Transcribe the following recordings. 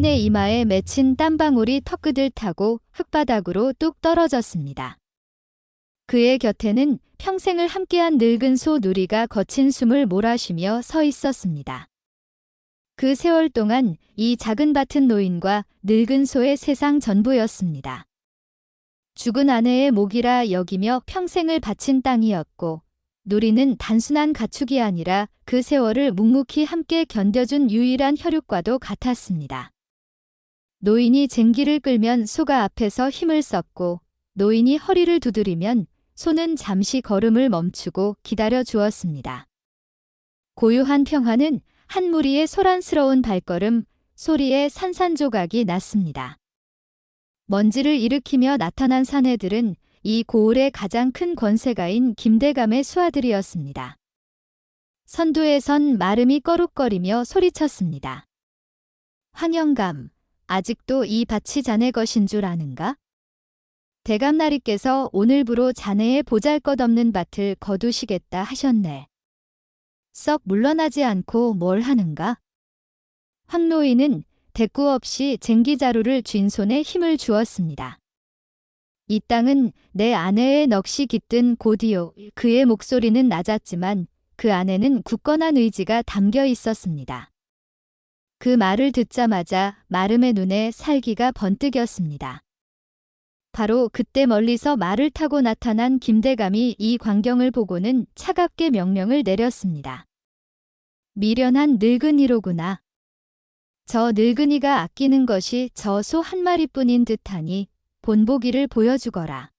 황노인의 이마에 맺힌 땀방울이 턱끝을 타고 흙바닥으로 뚝 떨어졌습니다. 그의 곁에는 평생을 함께한 늙은 소 누리가 거친 숨을 몰아쉬며 서 있었습니다. 그 세월 동안 이 작은 밭은 노인과 늙은 소의 세상 전부였습니다. 죽은 아내의 몫이라 여기며 평생을 바친 땅이었고, 누리는 단순한 가축이 아니라 그 세월을 묵묵히 함께 견뎌준 유일한 혈육과도 같았습니다. 노인이 쟁기를 끌면 소가 앞에서 힘을 썼고, 노인이 허리를 두드리면 소는 잠시 걸음을 멈추고 기다려 주었습니다. 고요한 평화는 한 무리의 소란스러운 발걸음, 소리에 산산조각이 났습니다. 먼지를 일으키며 나타난 사내들은 이 고을의 가장 큰 권세가인 김대감의 수하들이었습니다. 선두에 선 마름이 꺼룩거리며 소리쳤습니다. 황영감, 아직도 이 밭이 자네 것인 줄 아는가? 대감나리께서 오늘부로 자네의 보잘것없는 밭을 거두시겠다 하셨네. 썩 물러나지 않고 뭘 하는가? 황노인은 대꾸 없이 쟁기자루를 쥔 손에 힘을 주었습니다. 이 땅은 내 아내의 넋이 깃든 곳이요. 그의 목소리는 낮았지만 그 안에는 굳건한 의지가 담겨 있었습니다. 그 말을 듣자마자 마름의 눈에 살기가 번뜩였습니다. 바로 그때 멀리서 말을 타고 나타난 김대감이 이 광경을 보고는 차갑게 명령을 내렸습니다. 미련한 늙은이로구나. 저 늙은이가 아끼는 것이 저 소 한 마리뿐인 듯하니 본보기를 보여주거라.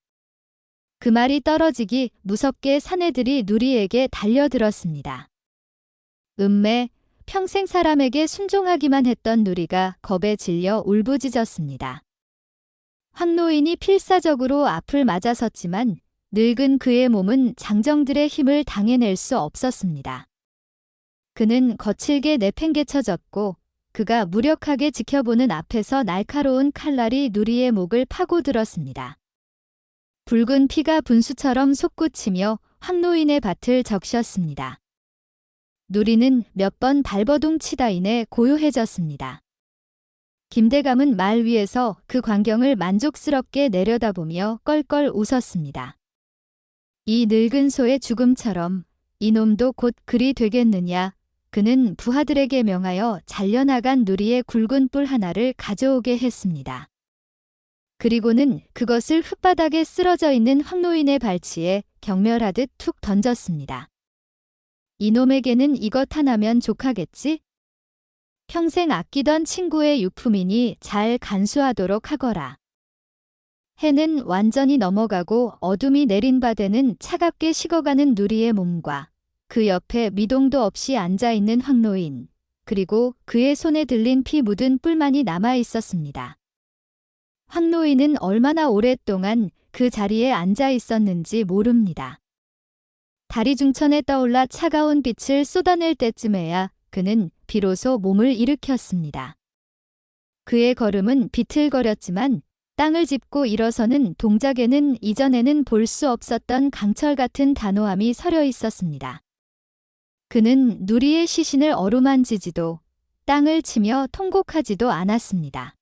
그 말이 떨어지기 무섭게 사내들이 누리에게 달려들었습니다. 음매, 평생 사람에게 순종하기만 했던 누리가 겁에 질려 울부짖었습니다. 황노인이 필사적으로 앞을 맞아섰지만 늙은 그의 몸은 장정들의 힘을 당해낼 수 없었습니다. 그는 거칠게 내팽개쳐졌고 그가 무력하게 지켜보는 앞에서 날카로운 칼날이 누리의 목을 파고들었습니다. 붉은 피가 분수처럼 솟구치며 황노인의 밭을 적셨습니다. 누리는 몇 번 발버둥 치다 인해 고요해졌습니다. 김대감은 말 위에서 그 광경을 만족스럽게 내려다보며 껄껄 웃었습니다. 이 늙은 소의 죽음처럼 이놈도 곧 그리 되겠느냐. 그는 부하들에게 명하여 잘려나간 누리의 굵은 뿔 하나를 가져오게 했습니다. 그리고는 그것을 흙바닥에 쓰러져 있는 황노인의 발치에 경멸하듯 툭 던졌습니다. 이놈에게는 이것 하나면 족하겠지? 평생 아끼던 친구의 유품이니 잘 간수하도록 하거라. 해는 완전히 넘어가고 어둠이 내린 바되는 차갑게 식어가는 누리의 몸과 그 옆에 미동도 없이 앉아있는 황노인, 그리고 그의 손에 들린 피 묻은 뿔만이 남아 있었습니다. 황노인은 얼마나 오랫동안 그 자리에 앉아 있었는지 모릅니다. 다리 중천에 떠올라 차가운 빛을 쏟아낼 때쯤에야 그는 비로소 몸을 일으켰습니다. 그의 걸음은 비틀거렸지만 땅을 짚고 일어서는 동작에는 이전에는 볼 수 없었던 강철 같은 단호함이 서려 있었습니다. 그는 누리의 시신을 어루만지지도 땅을 치며 통곡하지도 않았습니다.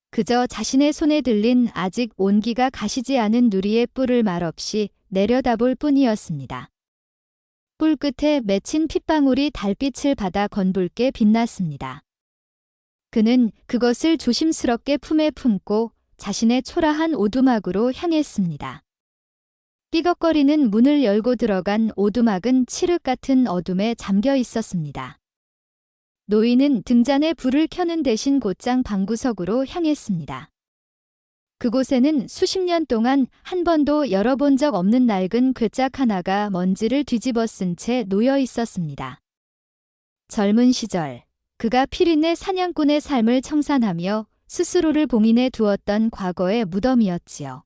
그저 자신의 손에 들린 아직 온기가 가시지 않은 누리의 뿔을 말없이 내려다볼 뿐이었습니다. 뿔 끝에 맺힌 핏방울이 달빛을 받아 건붉게 빛났습니다. 그는 그것을 조심스럽게 품에 품고 자신의 초라한 오두막으로 향했습니다. 삐걱거리는 문을 열고 들어간 오두막은 칠흑 같은 어둠에 잠겨 있었습니다. 노인은 등잔에 불을 켜는 대신 곧장 방구석으로 향했습니다. 그곳에는 수십 년 동안 한 번도 열어본 적 없는 낡은 괴짝 하나가 먼지를 뒤집어 쓴 채 놓여 있었습니다. 젊은 시절 그가 피린내 사냥꾼의 삶을 청산하며 스스로를 봉인해 두었던 과거의 무덤이었지요.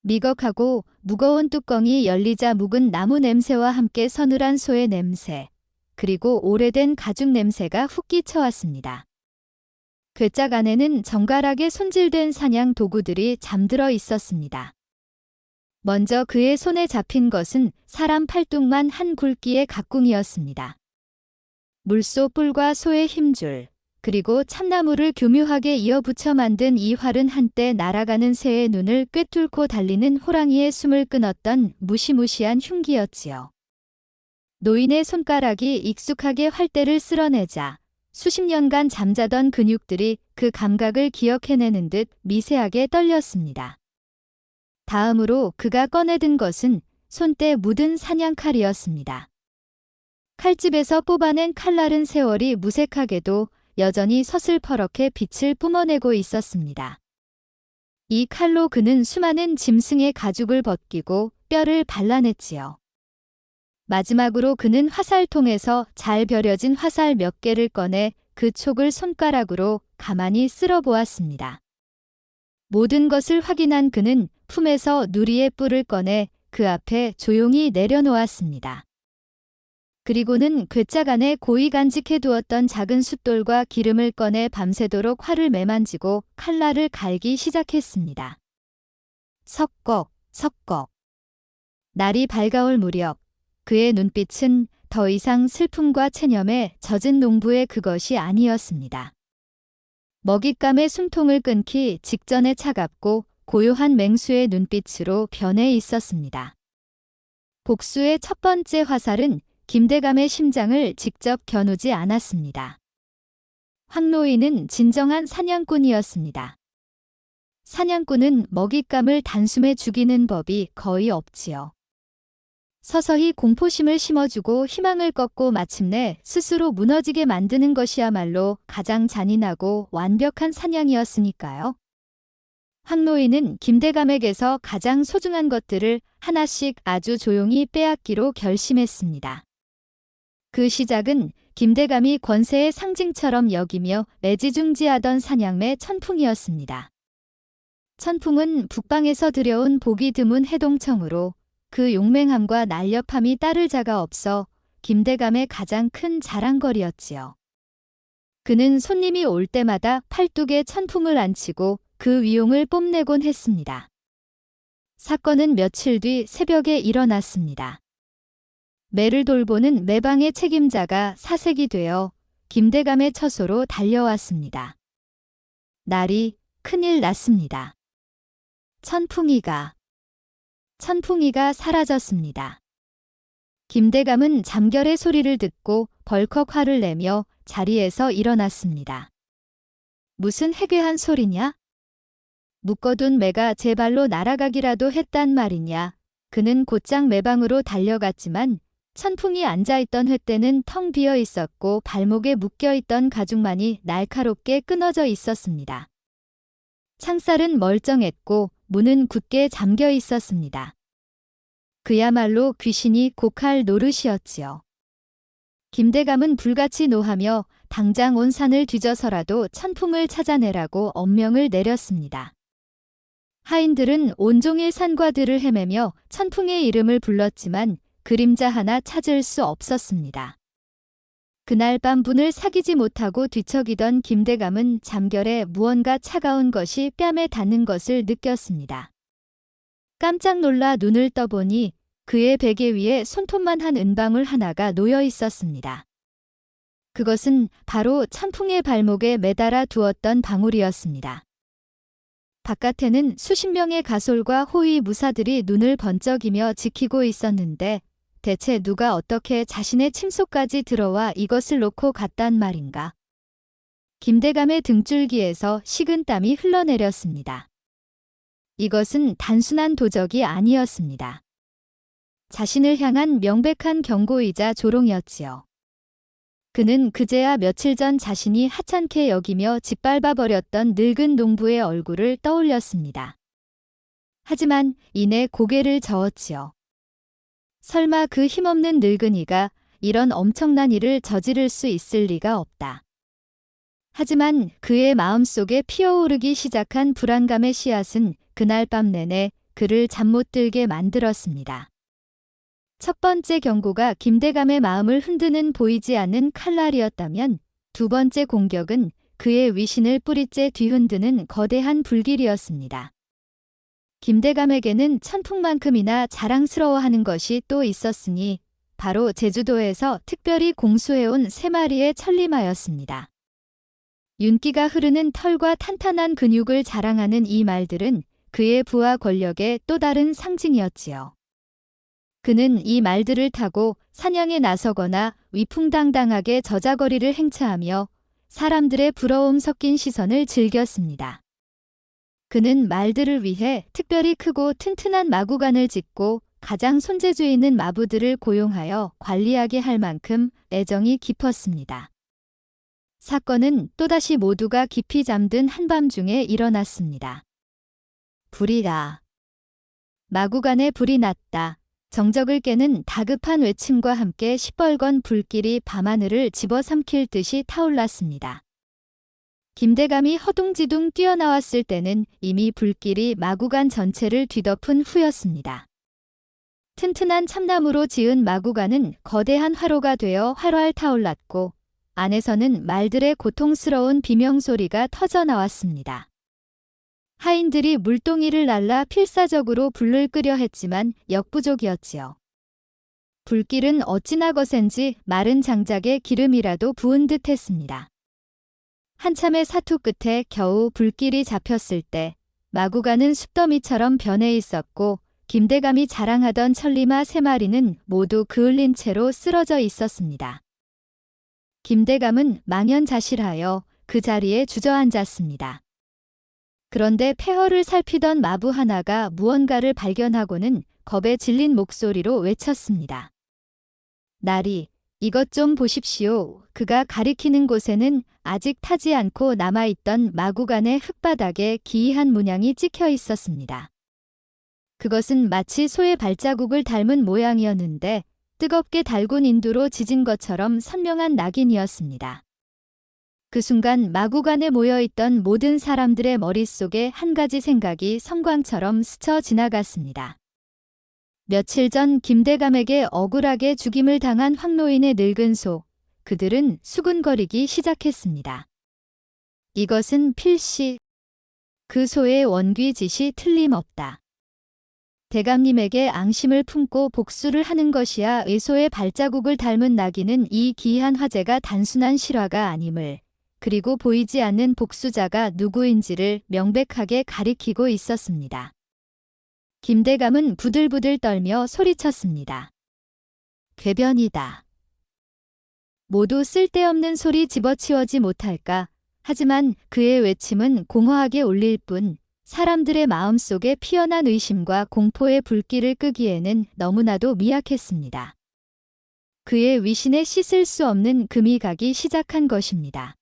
미걱하고 무거운 뚜껑이 열리자 묵은 나무 냄새와 함께 서늘한 소의 냄새, 그리고 오래된 가죽 냄새가 훅 끼쳐왔습니다. 괴짝 안에는 정갈하게 손질된 사냥 도구들이 잠들어 있었습니다. 먼저 그의 손에 잡힌 것은 사람 팔뚝만 한 굵기의 각궁이었습니다. 물소 뿔과 소의 힘줄, 그리고 참나무를 교묘하게 이어붙여 만든 이 활은 한때 날아가는 새의 눈을 꿰뚫고 달리는 호랑이의 숨을 끊었던 무시무시한 흉기였지요. 노인의 손가락이 익숙하게 활대를 쓸어내자 수십 년간 잠자던 근육들이 그 감각을 기억해내는 듯 미세하게 떨렸습니다. 다음으로 그가 꺼내든 것은 손때 묻은 사냥칼이었습니다. 칼집에서 뽑아낸 칼날은 세월이 무색하게도 여전히 서슬퍼렇게 빛을 뿜어내고 있었습니다. 이 칼로 그는 수많은 짐승의 가죽을 벗기고 뼈를 발라냈지요. 마지막으로 그는 화살통에서 잘 벼려진 화살 몇 개를 꺼내 그 촉을 손가락으로 가만히 쓸어보았습니다. 모든 것을 확인한 그는 품에서 누리의 뿔을 꺼내 그 앞에 조용히 내려놓았습니다. 그리고는 괴짝 안에 고이 간직해 두었던 작은 숫돌과 기름을 꺼내 밤새도록 활을 매만지고 칼날을 갈기 시작했습니다. 석꺽, 석꺽. 날이 밝아올 무렵 그의 눈빛은 더 이상 슬픔과 체념에 젖은 농부의 그것이 아니었습니다. 먹잇감의 숨통을 끊기 직전에 차갑고 고요한 맹수의 눈빛으로 변해 있었습니다. 복수의 첫 번째 화살은 김대감의 심장을 직접 겨누지 않았습니다. 황노인은 진정한 사냥꾼이었습니다. 사냥꾼은 먹잇감을 단숨에 죽이는 법이 거의 없지요. 서서히 공포심을 심어주고 희망을 꺾고 마침내 스스로 무너지게 만드는 것이야말로 가장 잔인하고 완벽한 사냥이었으니까요. 황노인은 김대감에게서 가장 소중한 것들을 하나씩 아주 조용히 빼앗기로 결심했습니다. 그 시작은 김대감이 권세의 상징처럼 여기며 애지중지하던 사냥매 천풍이었습니다. 천풍은 북방에서 들여온 보기 드문 해동청으로 그 용맹함과 날렵함이 따를 자가 없어 김대감의 가장 큰 자랑거리였지요. 그는 손님이 올 때마다 팔뚝에 천풍을 안치고 그 위용을 뽐내곤 했습니다. 사건은 며칠 뒤 새벽에 일어났습니다. 매를 돌보는 매방의 책임자가 사색이 되어 김대감의 처소로 달려왔습니다. 날이 큰일 났습니다. 천풍이가 사라졌습니다. 김대감은 잠결의 소리를 듣고 벌컥 화를 내며 자리에서 일어났습니다. 무슨 해괴한 소리냐? 묶어둔 매가 제 발로 날아가기라도 했단 말이냐. 그는 곧장 매방으로 달려갔지만 천풍이 앉아있던 횃대는 텅 비어 있었고 발목에 묶여있던 가죽만이 날카롭게 끊어져 있었습니다. 창살은 멀쩡했고 문은 굳게 잠겨 있었습니다. 그야말로 귀신이 곡할 노릇이었지요. 김대감은 불같이 노하며 당장 온 산을 뒤져서라도 천풍을 찾아내라고 엄명을 내렸습니다. 하인들은 온종일 산과 들을 헤매며 천풍의 이름을 불렀지만 그림자 하나 찾을 수 없었습니다. 그날 밤 분을 사귀지 못하고 뒤척이던 김대감은 잠결에 무언가 차가운 것이 뺨에 닿는 것을 느꼈습니다. 깜짝 놀라 눈을 떠보니 그의 베개 위에 손톱만 한 은방울 하나가 놓여 있었습니다. 그것은 바로 천풍의 발목에 매달아 두었던 방울이었습니다. 바깥에는 수십 명의 가솔과 호위 무사들이 눈을 번쩍이며 지키고 있었는데 대체 누가 어떻게 자신의 침소까지 들어와 이것을 놓고 갔단 말인가. 김대감의 등줄기에서 식은 땀이 흘러내렸습니다. 이것은 단순한 도적이 아니었습니다. 자신을 향한 명백한 경고이자 조롱이었지요. 그는 그제야 며칠 전 자신이 하찮게 여기며 짓밟아버렸던 늙은 농부의 얼굴을 떠올렸습니다. 하지만 이내 고개를 저었지요. 설마 그 힘없는 늙은이가 이런 엄청난 일을 저지를 수 있을 리가 없다. 하지만 그의 마음속에 피어오르기 시작한 불안감의 씨앗은 그날 밤 내내 그를 잠 못 들게 만들었습니다. 첫 번째 경고가 김대감의 마음을 흔드는 보이지 않는 칼날이었다면 두 번째 공격은 그의 위신을 뿌리째 뒤흔드는 거대한 불길이었습니다. 김대감에게는 천풍만큼이나 자랑스러워하는 것이 또 있었으니 바로 제주도에서 특별히 공수해온 3마리의 천리마였습니다. 윤기가 흐르는 털과 탄탄한 근육을 자랑하는 이 말들은 그의 부와 권력의 또 다른 상징이었지요. 그는 이 말들을 타고 사냥에 나서거나 위풍당당하게 저자거리를 행차하며 사람들의 부러움 섞인 시선을 즐겼습니다. 그는 말들을 위해 특별히 크고 튼튼한 마구간을 짓고 가장 손재주 있는 마부들을 고용하여 관리하게 할 만큼 애정이 깊었습니다. 사건은 또다시 모두가 깊이 잠든 한밤중에 일어났습니다. 불이다. 마구간에 불이 났다. 정적을 깨는 다급한 외침과 함께 시뻘건 불길이 밤하늘을 집어삼킬 듯이 타올랐습니다. 김대감이 허둥지둥 뛰어나왔을 때는 이미 불길이 마구간 전체를 뒤덮은 후였습니다. 튼튼한 참나무로 지은 마구간은 거대한 화로가 되어 활활 타올랐고 안에서는 말들의 고통스러운 비명소리가 터져나왔습니다. 하인들이 물동이를 날라 필사적으로 불을 끄려 했지만 역부족이었지요. 불길은 어찌나 거센지 마른 장작에 기름이라도 부은 듯 했습니다. 한참의 사투 끝에 겨우 불길이 잡혔을 때 마구간은 숲더미처럼 변해 있었고 김대감이 자랑하던 천리마 3마리는 모두 그을린 채로 쓰러져 있었습니다. 김대감은 망연자실하여 그 자리에 주저앉았습니다. 그런데 폐허를 살피던 마부 하나가 무언가를 발견하고는 겁에 질린 목소리로 외쳤습니다. 나리, 이것 좀 보십시오. 그가 가리키는 곳에는 아직 타지 않고 남아있던 마구간의 흙바닥에 기이한 문양이 찍혀 있었습니다. 그것은 마치 소의 발자국을 닮은 모양이었는데 뜨겁게 달군 인두로 지진 것처럼 선명한 낙인이었습니다. 그 순간 마구간에 모여있던 모든 사람들의 머릿속에 한 가지 생각이 성광처럼 스쳐 지나갔습니다. 며칠 전 김대감에게 억울하게 죽임을 당한 황노인의 늙은 소, 그들은 수군거리기 시작했습니다. 이것은 필시 그 소의 원귀짓이 틀림없다. 대감님에게 앙심을 품고 복수를 하는 것이야. 의소의 발자국을 닮은 낙인은 이 기이한 화재가 단순한 실화가 아님을, 그리고 보이지 않는 복수자가 누구인지를 명백하게 가리키고 있었습니다. 김대감은 부들부들 떨며 소리쳤습니다. 궤변이다. 모두 쓸데없는 소리 집어치워지 못할까. 하지만 그의 외침은 공허하게 울릴 뿐 사람들의 마음속에 피어난 의심과 공포의 불길을 끄기에는 너무나도 미약했습니다. 그의 위신에 씻을 수 없는 금이 가기 시작한 것입니다.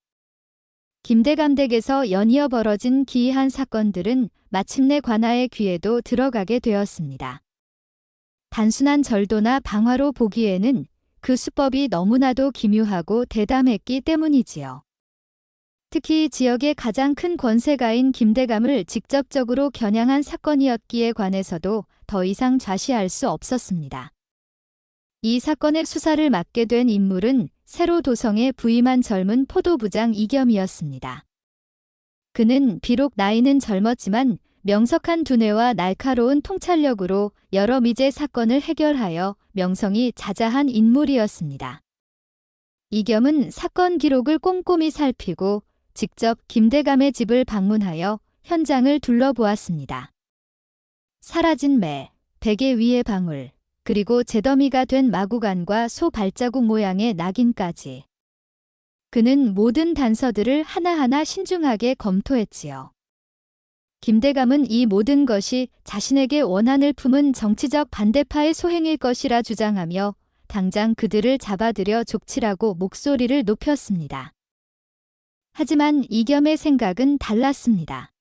김대감 댁에서 연이어 벌어진 기이한 사건들은 마침내 관아의 귀에도 들어가게 되었습니다. 단순한 절도나 방화로 보기에는 그 수법이 너무나도 기묘하고 대담했기 때문이지요. 특히 지역의 가장 큰 권세가인 김대감을 직접적으로 겨냥한 사건이었기에 관해서도 더 이상 좌시할 수 없었습니다. 이 사건의 수사를 맡게 된 인물은 새로 도성에 부임한 젊은 포도부장 이겸이었습니다. 그는 비록 나이는 젊었지만 명석한 두뇌와 날카로운 통찰력으로 여러 미제 사건을 해결하여 명성이 자자한 인물이었습니다. 이겸은 사건 기록을 꼼꼼히 살피고 직접 김대감의 집을 방문하여 현장을 둘러보았습니다. 사라진 매, 베개 위의 방울, 그리고 재더미가 된 마구간과 소 발자국 모양의 낙인까지. 그는 모든 단서들을 하나하나 신중하게 검토했지요. 김대감은 이 모든 것이 자신에게 원한을 품은 정치적 반대파의 소행일 것이라 주장하며 당장 그들을 잡아들여 족치라고 목소리를 높였습니다. 하지만 이겸의 생각은 달랐습니다.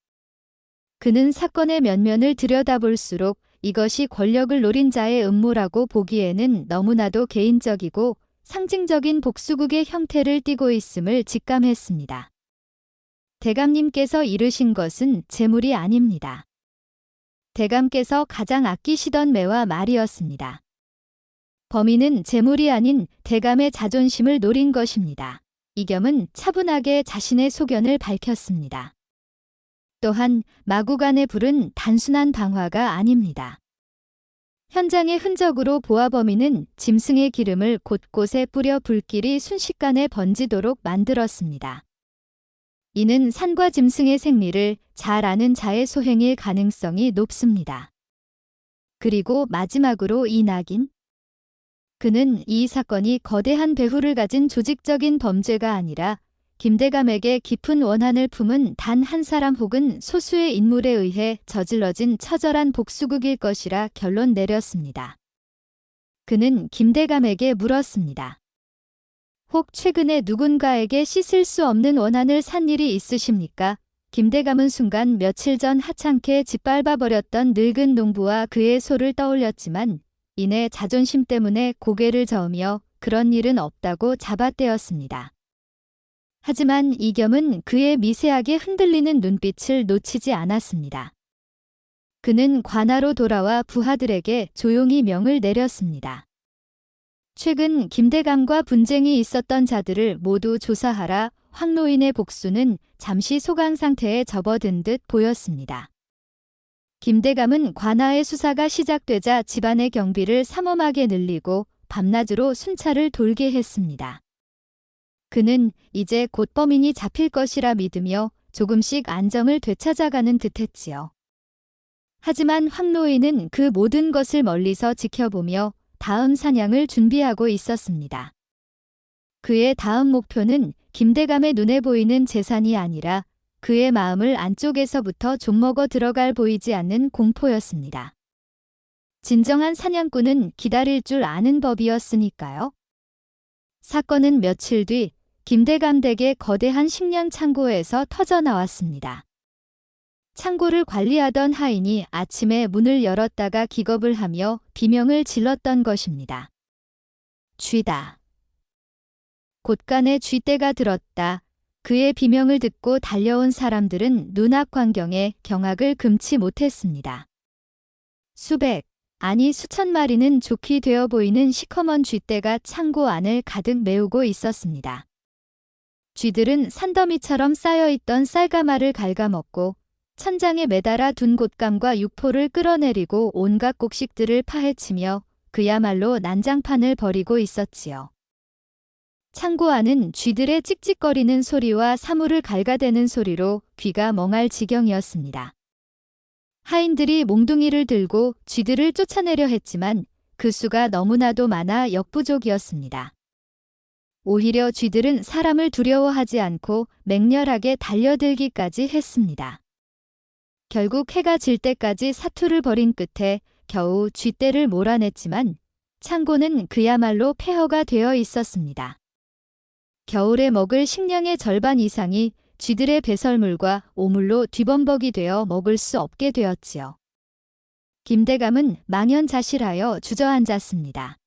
그는 사건의 면면을 들여다볼수록 이것이 권력을 노린 자의 음모라고 보기에는 너무나도 개인적이고 상징적인 복수국의 형태를 띠고 있음을 직감했습니다. 대감님께서 이르신 것은 재물이 아닙니다. 대감께서 가장 아끼시던 매와 말이었습니다. 범인은 재물이 아닌 대감의 자존심을 노린 것입니다. 이겸은 차분하게 자신의 소견을 밝혔습니다. 또한 마구간의 불은 단순한 방화가 아닙니다. 현장의 흔적으로 보아 범인은 짐승의 기름을 곳곳에 뿌려 불길이 순식간에 번지도록 만들었습니다. 이는 산과 짐승의 생리를 잘 아는 자의 소행일 가능성이 높습니다. 그리고 마지막으로 이 낙인. 그는 이 사건이 거대한 배후를 가진 조직적인 범죄가 아니라 김대감에게 깊은 원한을 품은 단 한 사람 혹은 소수의 인물에 의해 저질러진 처절한 복수극일 것이라 결론 내렸습니다. 그는 김대감에게 물었습니다. 혹 최근에 누군가에게 씻을 수 없는 원한을 산 일이 있으십니까? 김대감은 순간 며칠 전 하찮게 짓밟아버렸던 늙은 농부와 그의 소를 떠올렸지만 이내 자존심 때문에 고개를 저으며 그런 일은 없다고 잡아떼었습니다. 하지만 이겸은 그의 미세하게 흔들리는 눈빛을 놓치지 않았습니다. 그는 관하로 돌아와 부하들에게 조용히 명을 내렸습니다. 최근 김대감과 분쟁이 있었던 자들을 모두 조사하라. 황노인의 복수는 잠시 소강 상태에 접어든 듯 보였습니다. 김대감은 관하의 수사가 시작되자 집안의 경비를 삼엄하게 늘리고 밤낮으로 순찰을 돌게 했습니다. 그는 이제 곧 범인이 잡힐 것이라 믿으며 조금씩 안정을 되찾아가는 듯했지요. 하지만 황노인은 그 모든 것을 멀리서 지켜보며 다음 사냥을 준비하고 있었습니다. 그의 다음 목표는 김대감의 눈에 보이는 재산이 아니라 그의 마음을 안쪽에서부터 좀먹어 들어갈 보이지 않는 공포였습니다. 진정한 사냥꾼은 기다릴 줄 아는 법이었으니까요. 사건은 며칠 뒤 김대감 댁의 거대한 식량 창고에서 터져나왔습니다. 창고를 관리하던 하인이 아침에 문을 열었다가 기겁을 하며 비명을 질렀던 것입니다. 쥐다. 곳간에 쥐떼가 들었다. 그의 비명을 듣고 달려온 사람들은 눈앞 광경에 경악을 금치 못했습니다. 수백, 아니 수천 마리는 좋게 되어 보이는 시커먼 쥐떼가 창고 안을 가득 메우고 있었습니다. 쥐들은 산더미처럼 쌓여있던 쌀가마를 갉아먹고 천장에 매달아 둔 곶감과 육포를 끌어내리고 온갖 곡식들을 파헤치며 그야말로 난장판을 벌이고 있었지요. 창고 안은 쥐들의 찍찍거리는 소리와 사물을 갉아대는 소리로 귀가 멍할 지경이었습니다. 하인들이 몽둥이를 들고 쥐들을 쫓아내려 했지만 그 수가 너무나도 많아 역부족이었습니다. 오히려 쥐들은 사람을 두려워하지 않고 맹렬하게 달려들기까지 했습니다. 결국 해가 질 때까지 사투를 벌인 끝에 겨우 쥐떼를 몰아냈지만 창고는 그야말로 폐허가 되어 있었습니다. 겨울에 먹을 식량의 절반 이상이 쥐들의 배설물과 오물로 뒤범벅이 되어 먹을 수 없게 되었지요. 김대감은 망연자실하여 주저앉았습니다.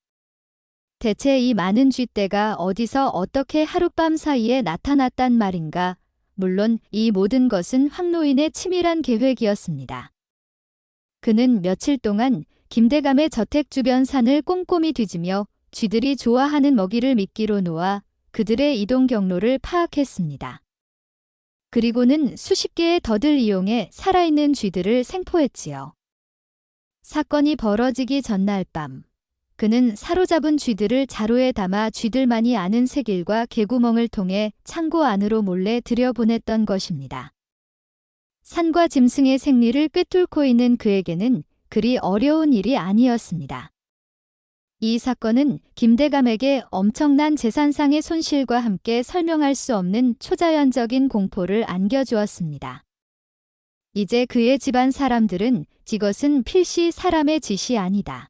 대체 이 많은 쥐떼가 어디서 어떻게 하룻밤 사이에 나타났단 말인가? 물론 이 모든 것은 황노인의 치밀한 계획이었습니다. 그는 며칠 동안 김대감의 저택 주변 산을 꼼꼼히 뒤지며 쥐들이 좋아하는 먹이를 미끼로 놓아 그들의 이동 경로를 파악했습니다. 그리고는 수십 개의 덫을 이용해 살아있는 쥐들을 생포했지요. 사건이 벌어지기 전날 밤, 그는 사로잡은 쥐들을 자루에 담아 쥐들만이 아는 새길과 개구멍을 통해 창고 안으로 몰래 들여보냈던 것입니다. 산과 짐승의 생리를 꿰뚫고 있는 그에게는 그리 어려운 일이 아니었습니다. 이 사건은 김대감에게 엄청난 재산상의 손실과 함께 설명할 수 없는 초자연적인 공포를 안겨주었습니다. 이제 그의 집안 사람들은 이것은 필시 사람의 짓이 아니다.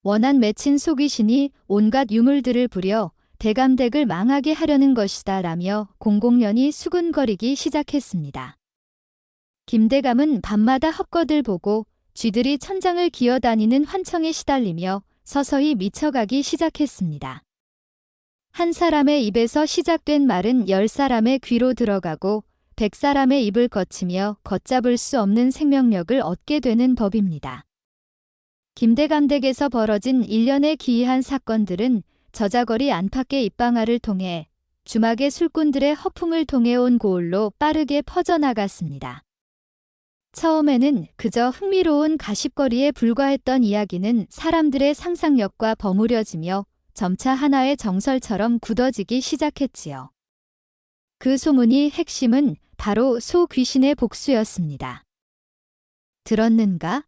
원한 맺힌 속이신이 온갖 유물들을 부려 대감댁을 망하게 하려는 것이다 라며 공공연히 수군거리기 시작했습니다. 김대감은 밤마다 헛것을 보고 쥐들이 천장을 기어다니는 환청에 시달리며 서서히 미쳐가기 시작했습니다. 한 사람의 입에서 시작된 말은 10사람의 귀로 들어가고 100사람의 입을 거치며 걷잡을 수 없는 생명력을 얻게 되는 법입니다. 김대감 댁에서 벌어진 일련의 기이한 사건들은 저자거리 안팎의 입방아를 통해 주막의 술꾼들의 허풍을 통해 온 고을로 빠르게 퍼져나갔습니다. 처음에는 그저 흥미로운 가십거리에 불과했던 이야기는 사람들의 상상력과 버무려지며 점차 하나의 정설처럼 굳어지기 시작했지요. 그 소문의 핵심은 바로 소 귀신의 복수였습니다. 들었는가?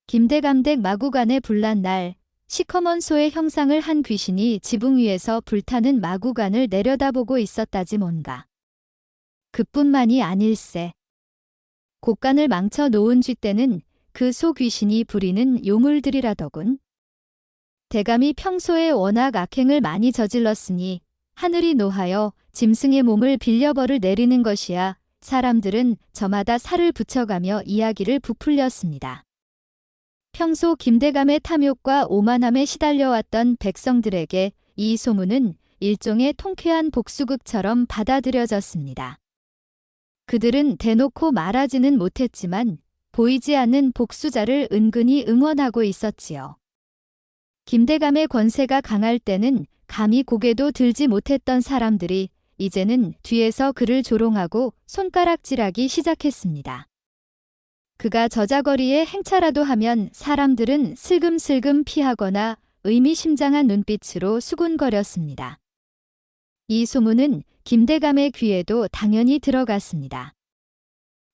김대감댁 마구간에 불난 날 시커먼 소의 형상을 한 귀신이 지붕 위에서 불타는 마구간을 내려다보고 있었다지 뭔가. 그뿐만이 아닐세. 곡간을 망쳐 놓은 쥐떼는 그 소 귀신이 부리는 요물들이라더군. 대감이 평소에 워낙 악행을 많이 저질렀으니 하늘이 노하여 짐승의 몸을 빌려벌을 내리는 것이야 사람들은 저마다 살을 붙여가며 이야기를 부풀렸습니다. 평소 김대감의 탐욕과 오만함에 시달려왔던 백성들에게 이 소문은 일종의 통쾌한 복수극처럼 받아들여졌습니다. 그들은 대놓고 말하지는 못했지만 보이지 않는 복수자를 은근히 응원하고 있었지요. 김대감의 권세가 강할 때는 감히 고개도 들지 못했던 사람들이 이제는 뒤에서 그를 조롱하고 손가락질하기 시작했습니다. 그가 저자거리에 행차라도 하면 사람들은 슬금슬금 피하거나 의미심장한 눈빛으로 수군거렸습니다. 이 소문은 김대감의 귀에도 당연히 들어갔습니다.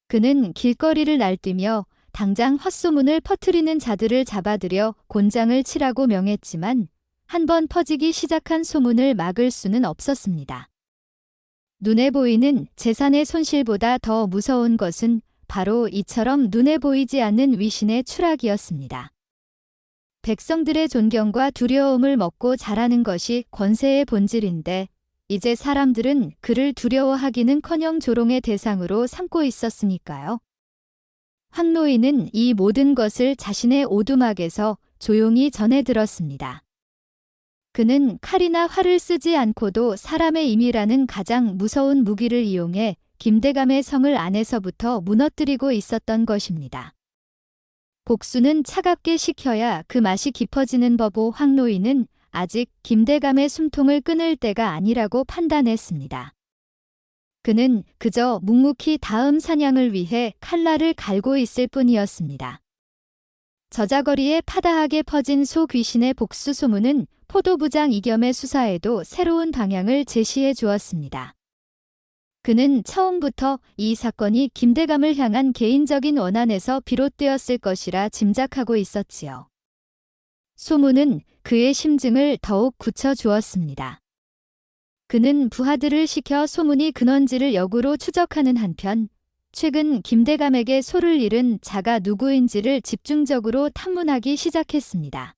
그는 길거리를 날뛰며 당장 헛소문을 퍼뜨리는 자들을 잡아들여 곤장을 치라고 명했지만 한번 퍼지기 시작한 소문을 막을 수는 없었습니다. 눈에 보이는 재산의 손실보다 더 무서운 것은 바로 이처럼 눈에 보이지 않는 위신의 추락이었습니다. 백성들의 존경과 두려움을 먹고 자라는 것이 권세의 본질인데 이제 사람들은 그를 두려워하기는커녕 조롱의 대상으로 삼고 있었으니까요. 황노인은 이 모든 것을 자신의 오두막에서 조용히 전해 들었습니다. 그는 칼이나 활을 쓰지 않고도 사람의 임이라는 가장 무서운 무기를 이용해 김대감의 성을 안에서부터 무너뜨리고 있었던 것입니다. 복수는 차갑게 식혀야 그 맛이 깊어지는 법오 황노인은 아직 김대감의 숨통을 끊을 때가 아니라고 판단했습니다. 그는 그저 묵묵히 다음 사냥을 위해 칼날을 갈고 있을 뿐이었습니다. 저자거리에 파다하게 퍼진 소 귀신의 복수 소문은 포도부장 이겸의 수사에도 새로운 방향을 제시해 주었습니다. 그는 처음부터 이 사건이 김대감을 향한 개인적인 원한에서 비롯되었을 것이라 짐작하고 있었지요. 소문은 그의 심증을 더욱 굳혀주었습니다. 그는 부하들을 시켜 소문이 근원지를 역으로 추적하는 한편 최근 김대감에게 소를 잃은 자가 누구인지를 집중적으로 탐문하기 시작했습니다.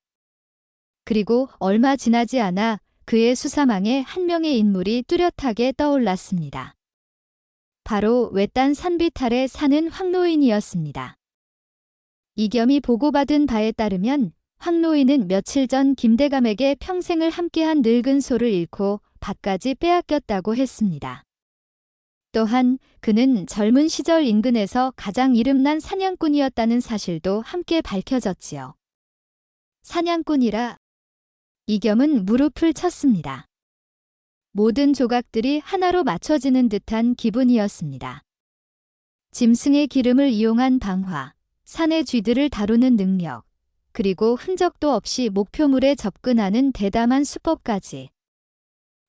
그리고 얼마 지나지 않아 그의 수사망에 한 명의 인물이 뚜렷하게 떠올랐습니다. 바로 외딴 산비탈에 사는 황노인이었습니다. 이겸이 보고받은 바에 따르면 황노인은 며칠 전 김대감에게 평생을 함께한 늙은 소를 잃고 밭까지 빼앗겼다고 했습니다. 또한 그는 젊은 시절 인근에서 가장 이름난 사냥꾼이었다는 사실도 함께 밝혀졌지요. 사냥꾼이라 이겸은 무릎을 쳤습니다. 모든 조각들이 하나로 맞춰지는 듯한 기분이었습니다. 짐승의 기름을 이용한 방화, 산의 쥐들을 다루는 능력, 그리고 흔적도 없이 목표물에 접근하는 대담한 수법까지.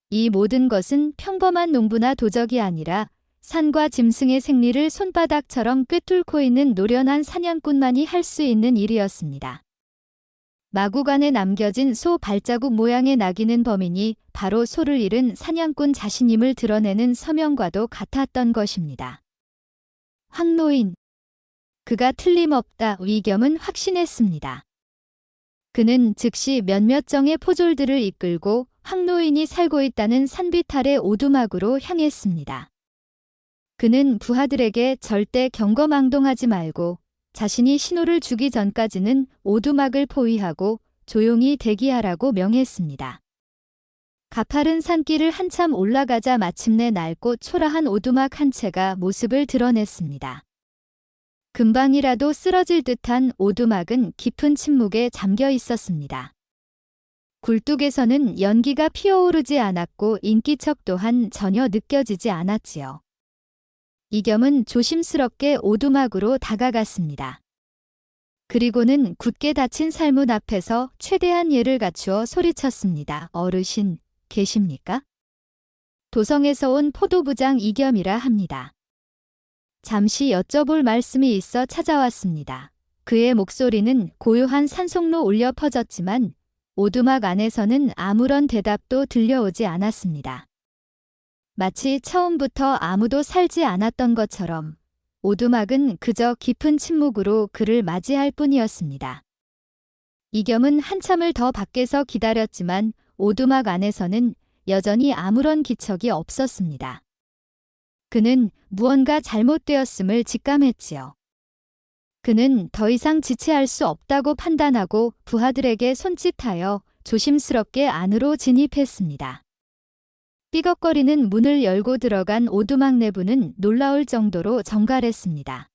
이 모든 것은 평범한 농부나 도적이 아니라 산과 짐승의 생리를 손바닥처럼 꿰뚫고 있는 노련한 사냥꾼만이 할 수 있는 일이었습니다. 마구간에 남겨진 소 발자국 모양의 낙이는 범인이 바로 소를 잃은 사냥꾼 자신임을 드러내는 서명과도 같았던 것입니다. 황노인. 그가 틀림없다 이겸은 확신했습니다. 그는 즉시 몇몇 정의 포졸들을 이끌고 황노인이 살고 있다는 산비탈의 오두막으로 향했습니다. 그는 부하들에게 절대 경거망동하지 말고 자신이 신호를 주기 전까지는 오두막을 포위하고 조용히 대기하라고 명했습니다. 가파른 산길을 한참 올라가자 마침내 낡고 초라한 오두막 한 채가 모습을 드러냈습니다. 금방이라도 쓰러질 듯한 오두막은 깊은 침묵에 잠겨 있었습니다. 굴뚝에서는 연기가 피어오르지 않았고 인기척 또한 전혀 느껴지지 않았지요. 이겸은 조심스럽게 오두막으로 다가갔습니다. 그리고는 굳게 닫힌 살문 앞에서 최대한 예를 갖추어 소리쳤습니다. 어르신, 계십니까? 도성에서 온 포도부장 이겸이라 합니다. 잠시 여쭤볼 말씀이 있어 찾아왔습니다. 그의 목소리는 고요한 산속로 울려 퍼졌지만 오두막 안에서는 아무런 대답도 들려오지 않았습니다. 마치 처음부터 아무도 살지 않았던 것처럼 오두막은 그저 깊은 침묵으로 그를 맞이할 뿐이었습니다. 이겸은 한참을 더 밖에서 기다렸지만 오두막 안에서는 여전히 아무런 기척이 없었습니다. 그는 무언가 잘못되었음을 직감했지요. 그는 더 이상 지체할 수 없다고 판단하고 부하들에게 손짓하여 조심스럽게 안으로 진입했습니다. 삐걱거리는 문을 열고 들어간 오두막 내부는 놀라울 정도로 정갈했습니다.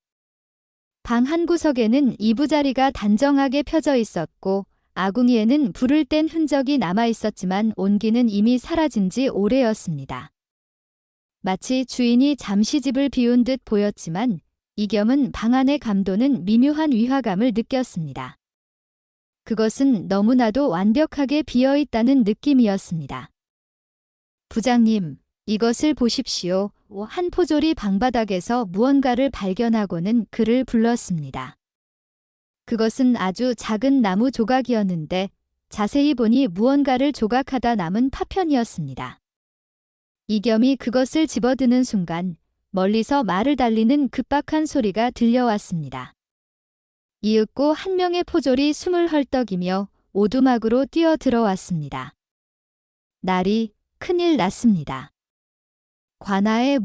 방 한 구석에는 이부자리가 단정하게 펴져 있었고 아궁이에는 불을 뗀 흔적이 남아 있었지만 온기는 이미 사라진 지 오래였습니다. 마치 주인이 잠시 집을 비운 듯 보였지만 이겸은 방 안의 감도는 미묘한 위화감을 느꼈습니다. 그것은 너무나도 완벽하게 비어있다는 느낌이었습니다. 부장님, 이것을 보십시오. 한 포졸이 방바닥에서 무언가를 발견하고는 그를 불렀습니다. 그것은 아주 작은 나무 조각이었는데 자세히 보니 무언가를 조각하다 남은 파편이었습니다. 이겸이 그것을 집어드는 순간 멀리서 말을 달리는 급박한 소리가 들려왔습니다. 이윽고 한 명의 포졸이 숨을 헐떡이며 오두막으로 뛰어 들어왔습니다. 날이 큰일 났습니다. 관아의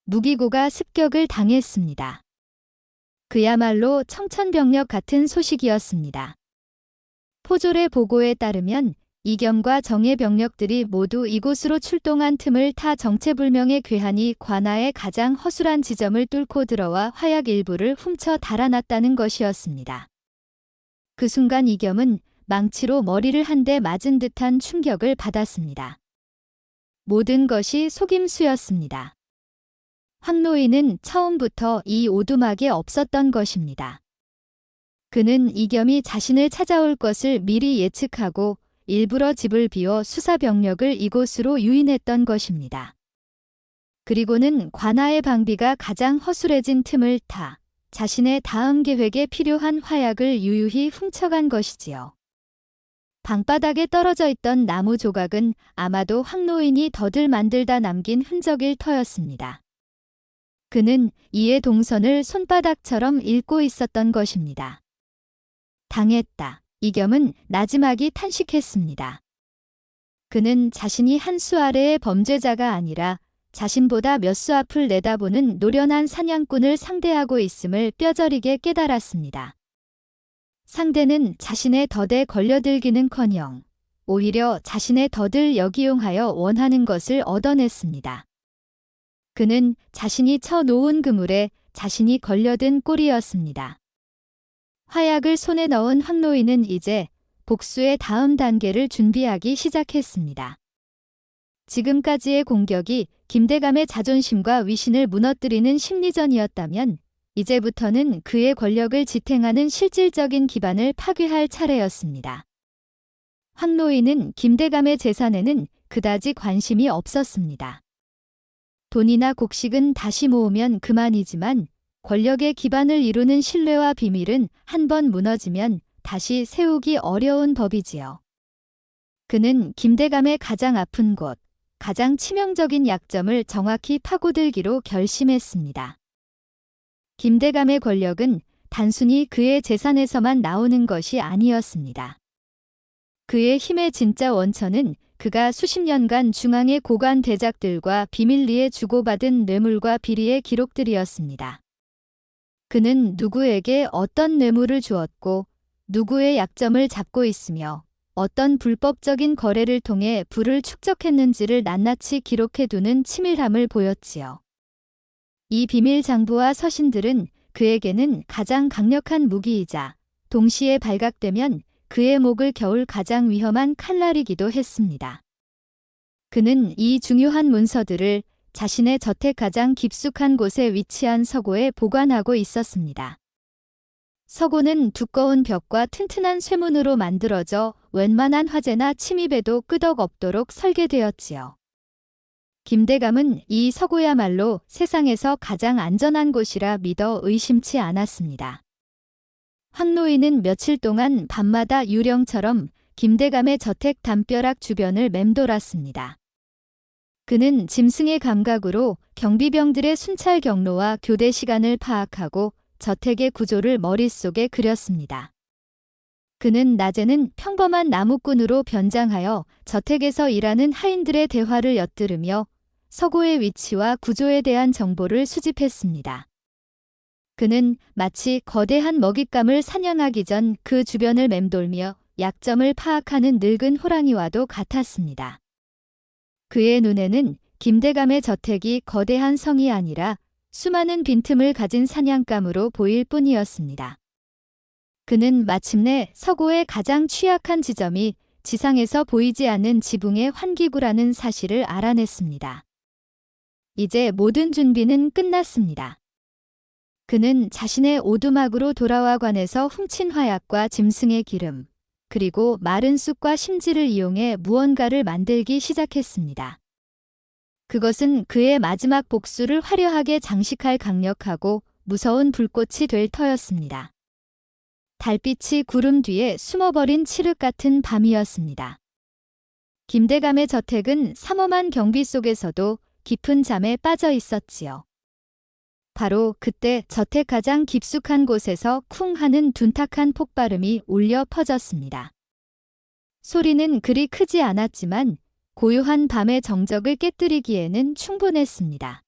무기고가 습격을 당했습니다. 그야말로 청천벽력 같은 소식이었습니다. 포졸의 보고에 따르면 이겸과 정예 병력들이 모두 이곳으로 출동한 틈을 타 정체불명의 괴한이 관아의 가장 허술한 지점을 뚫고 들어와 화약 일부를 훔쳐 달아났다는 것이었습니다. 그 순간 이겸은 망치로 머리를 한 대 맞은 듯한 충격을 받았습니다. 모든 것이 속임수였습니다. 황노인은 처음부터 이 오두막에 없었던 것입니다. 그는 이겸이 자신을 찾아올 것을 미리 예측하고 일부러 집을 비워 수사병력을 이곳으로 유인했던 것입니다. 그리고는 관아의 방비가 가장 허술해진 틈을 타 자신의 다음 계획에 필요한 화약을 유유히 훔쳐간 것이지요. 방바닥에 떨어져 있던 나무 조각은 아마도 황노인이 더들 만들다 남긴 흔적일 터였습니다. 그는 이의 동선을 손바닥처럼 읽고 있었던 것입니다. 당했다. 이겸은 나지막이 탄식했습니다. 그는 자신이 한 수 아래의 범죄자가 아니라 자신보다 몇 수 앞을 내다보는 노련한 사냥꾼을 상대하고 있음을 뼈저리게 깨달았습니다. 상대는 자신의 덫에 걸려들기는커녕 오히려 자신의 덫을 역이용하여 원하는 것을 얻어냈습니다. 그는 자신이 쳐놓은 그물에 자신이 걸려든 꼴이었습니다. 화약을 손에 넣은 황노인은 이제 복수의 다음 단계를 준비하기 시작했습니다. 지금까지의 공격이 김대감의 자존심과 위신을 무너뜨리는 심리전이었다면 이제부터는 그의 권력을 지탱하는 실질적인 기반을 파괴할 차례였습니다. 황노인은 김대감의 재산에는 그다지 관심이 없었습니다. 돈이나 곡식은 다시 모으면 그만이지만 권력의 기반을 이루는 신뢰와 비밀은 한번 무너지면 다시 세우기 어려운 법이지요. 그는 김대감의 가장 아픈 곳, 가장 치명적인 약점을 정확히 파고들기로 결심했습니다. 김대감의 권력은 단순히 그의 재산에서만 나오는 것이 아니었습니다. 그의 힘의 진짜 원천은 그가 수십 년간 중앙의 고관 대작들과 비밀리에 주고받은 뇌물과 비리의 기록들이었습니다. 그는 누구에게 어떤 뇌물을 주었고 누구의 약점을 잡고 있으며 어떤 불법적인 거래를 통해 부를 축적했는지를 낱낱이 기록해두는 치밀함을 보였지요. 이 비밀 장부와 서신들은 그에게는 가장 강력한 무기이자 동시에 발각되면 그의 목을 겨울 가장 위험한 칼날이기도 했습니다. 그는 이 중요한 문서들을 자신의 저택 가장 깊숙한 곳에 위치한 서고에 보관하고 있었습니다. 서고는 두꺼운 벽과 튼튼한 쇠문으로 만들어져 웬만한 화재나 침입에도 끄덕없도록 설계되었지요. 김대감은 이 서구야말로 세상에서 가장 안전한 곳이라 믿어 의심치 않았습니다. 황노인은 며칠 동안 밤마다 유령처럼 김대감의 저택 담벼락 주변을 맴돌았습니다. 그는 짐승의 감각으로 경비병들의 순찰 경로와 교대 시간을 파악하고 저택의 구조를 머릿속에 그렸습니다. 그는 낮에는 평범한 나무꾼으로 변장하여 저택에서 일하는 하인들의 대화를 엿들으며 서고의 위치와 구조에 대한 정보를 수집했습니다. 그는 마치 거대한 먹잇감을 사냥하기 전 그 주변을 맴돌며 약점을 파악하는 늙은 호랑이와도 같았습니다. 그의 눈에는 김대감의 저택이 거대한 성이 아니라 수많은 빈틈을 가진 사냥감으로 보일 뿐이었습니다. 그는 마침내 서고의 가장 취약한 지점이 지상에서 보이지 않는 지붕의 환기구라는 사실을 알아냈습니다. 이제 모든 준비는 끝났습니다. 그는 자신의 오두막으로 돌아와 관에서 훔친 화약과 짐승의 기름, 그리고 마른 쑥과 심지를 이용해 무언가를 만들기 시작했습니다. 그것은 그의 마지막 복수를 화려하게 장식할 강력하고 무서운 불꽃이 될 터였습니다. 달빛이 구름 뒤에 숨어버린 칠흑 같은 밤이었습니다. 김대감의 저택은 삼엄한 경비 속에서도 깊은 잠에 빠져 있었지요. 바로 그때 저택 가장 깊숙한 곳에서 쿵 하는 둔탁한 폭발음이 울려 퍼졌습니다. 소리는 그리 크지 않았지만 고요한 밤의 정적을 깨뜨리기에는 충분했습니다.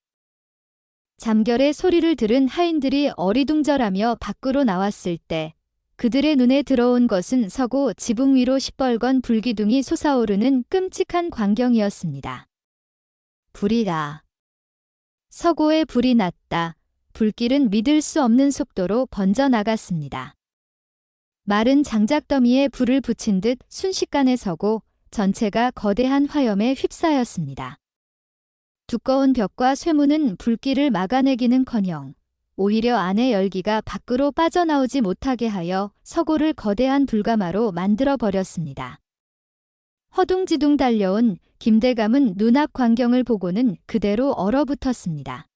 잠결의 소리를 들은 하인들이 어리둥절하며 밖으로 나왔을 때 그들의 눈에 들어온 것은 서고 지붕 위로 시뻘건 불기둥이 솟아오르는 끔찍한 광경이었습니다. 불이다. 서고에 불이 났다. 불길은 믿을 수 없는 속도로 번져나갔습니다. 마른 장작더미에 불을 붙인 듯 순식간에 서고 전체가 거대한 화염에 휩싸였습니다. 두꺼운 벽과 쇠문은 불길을 막아내기는커녕 오히려 안의 열기가 밖으로 빠져나오지 못하게 하여 서고를 거대한 불가마로 만들어버렸습니다. 허둥지둥 달려온 김대감은 눈앞 광경을 보고는 그대로 얼어붙었습니다.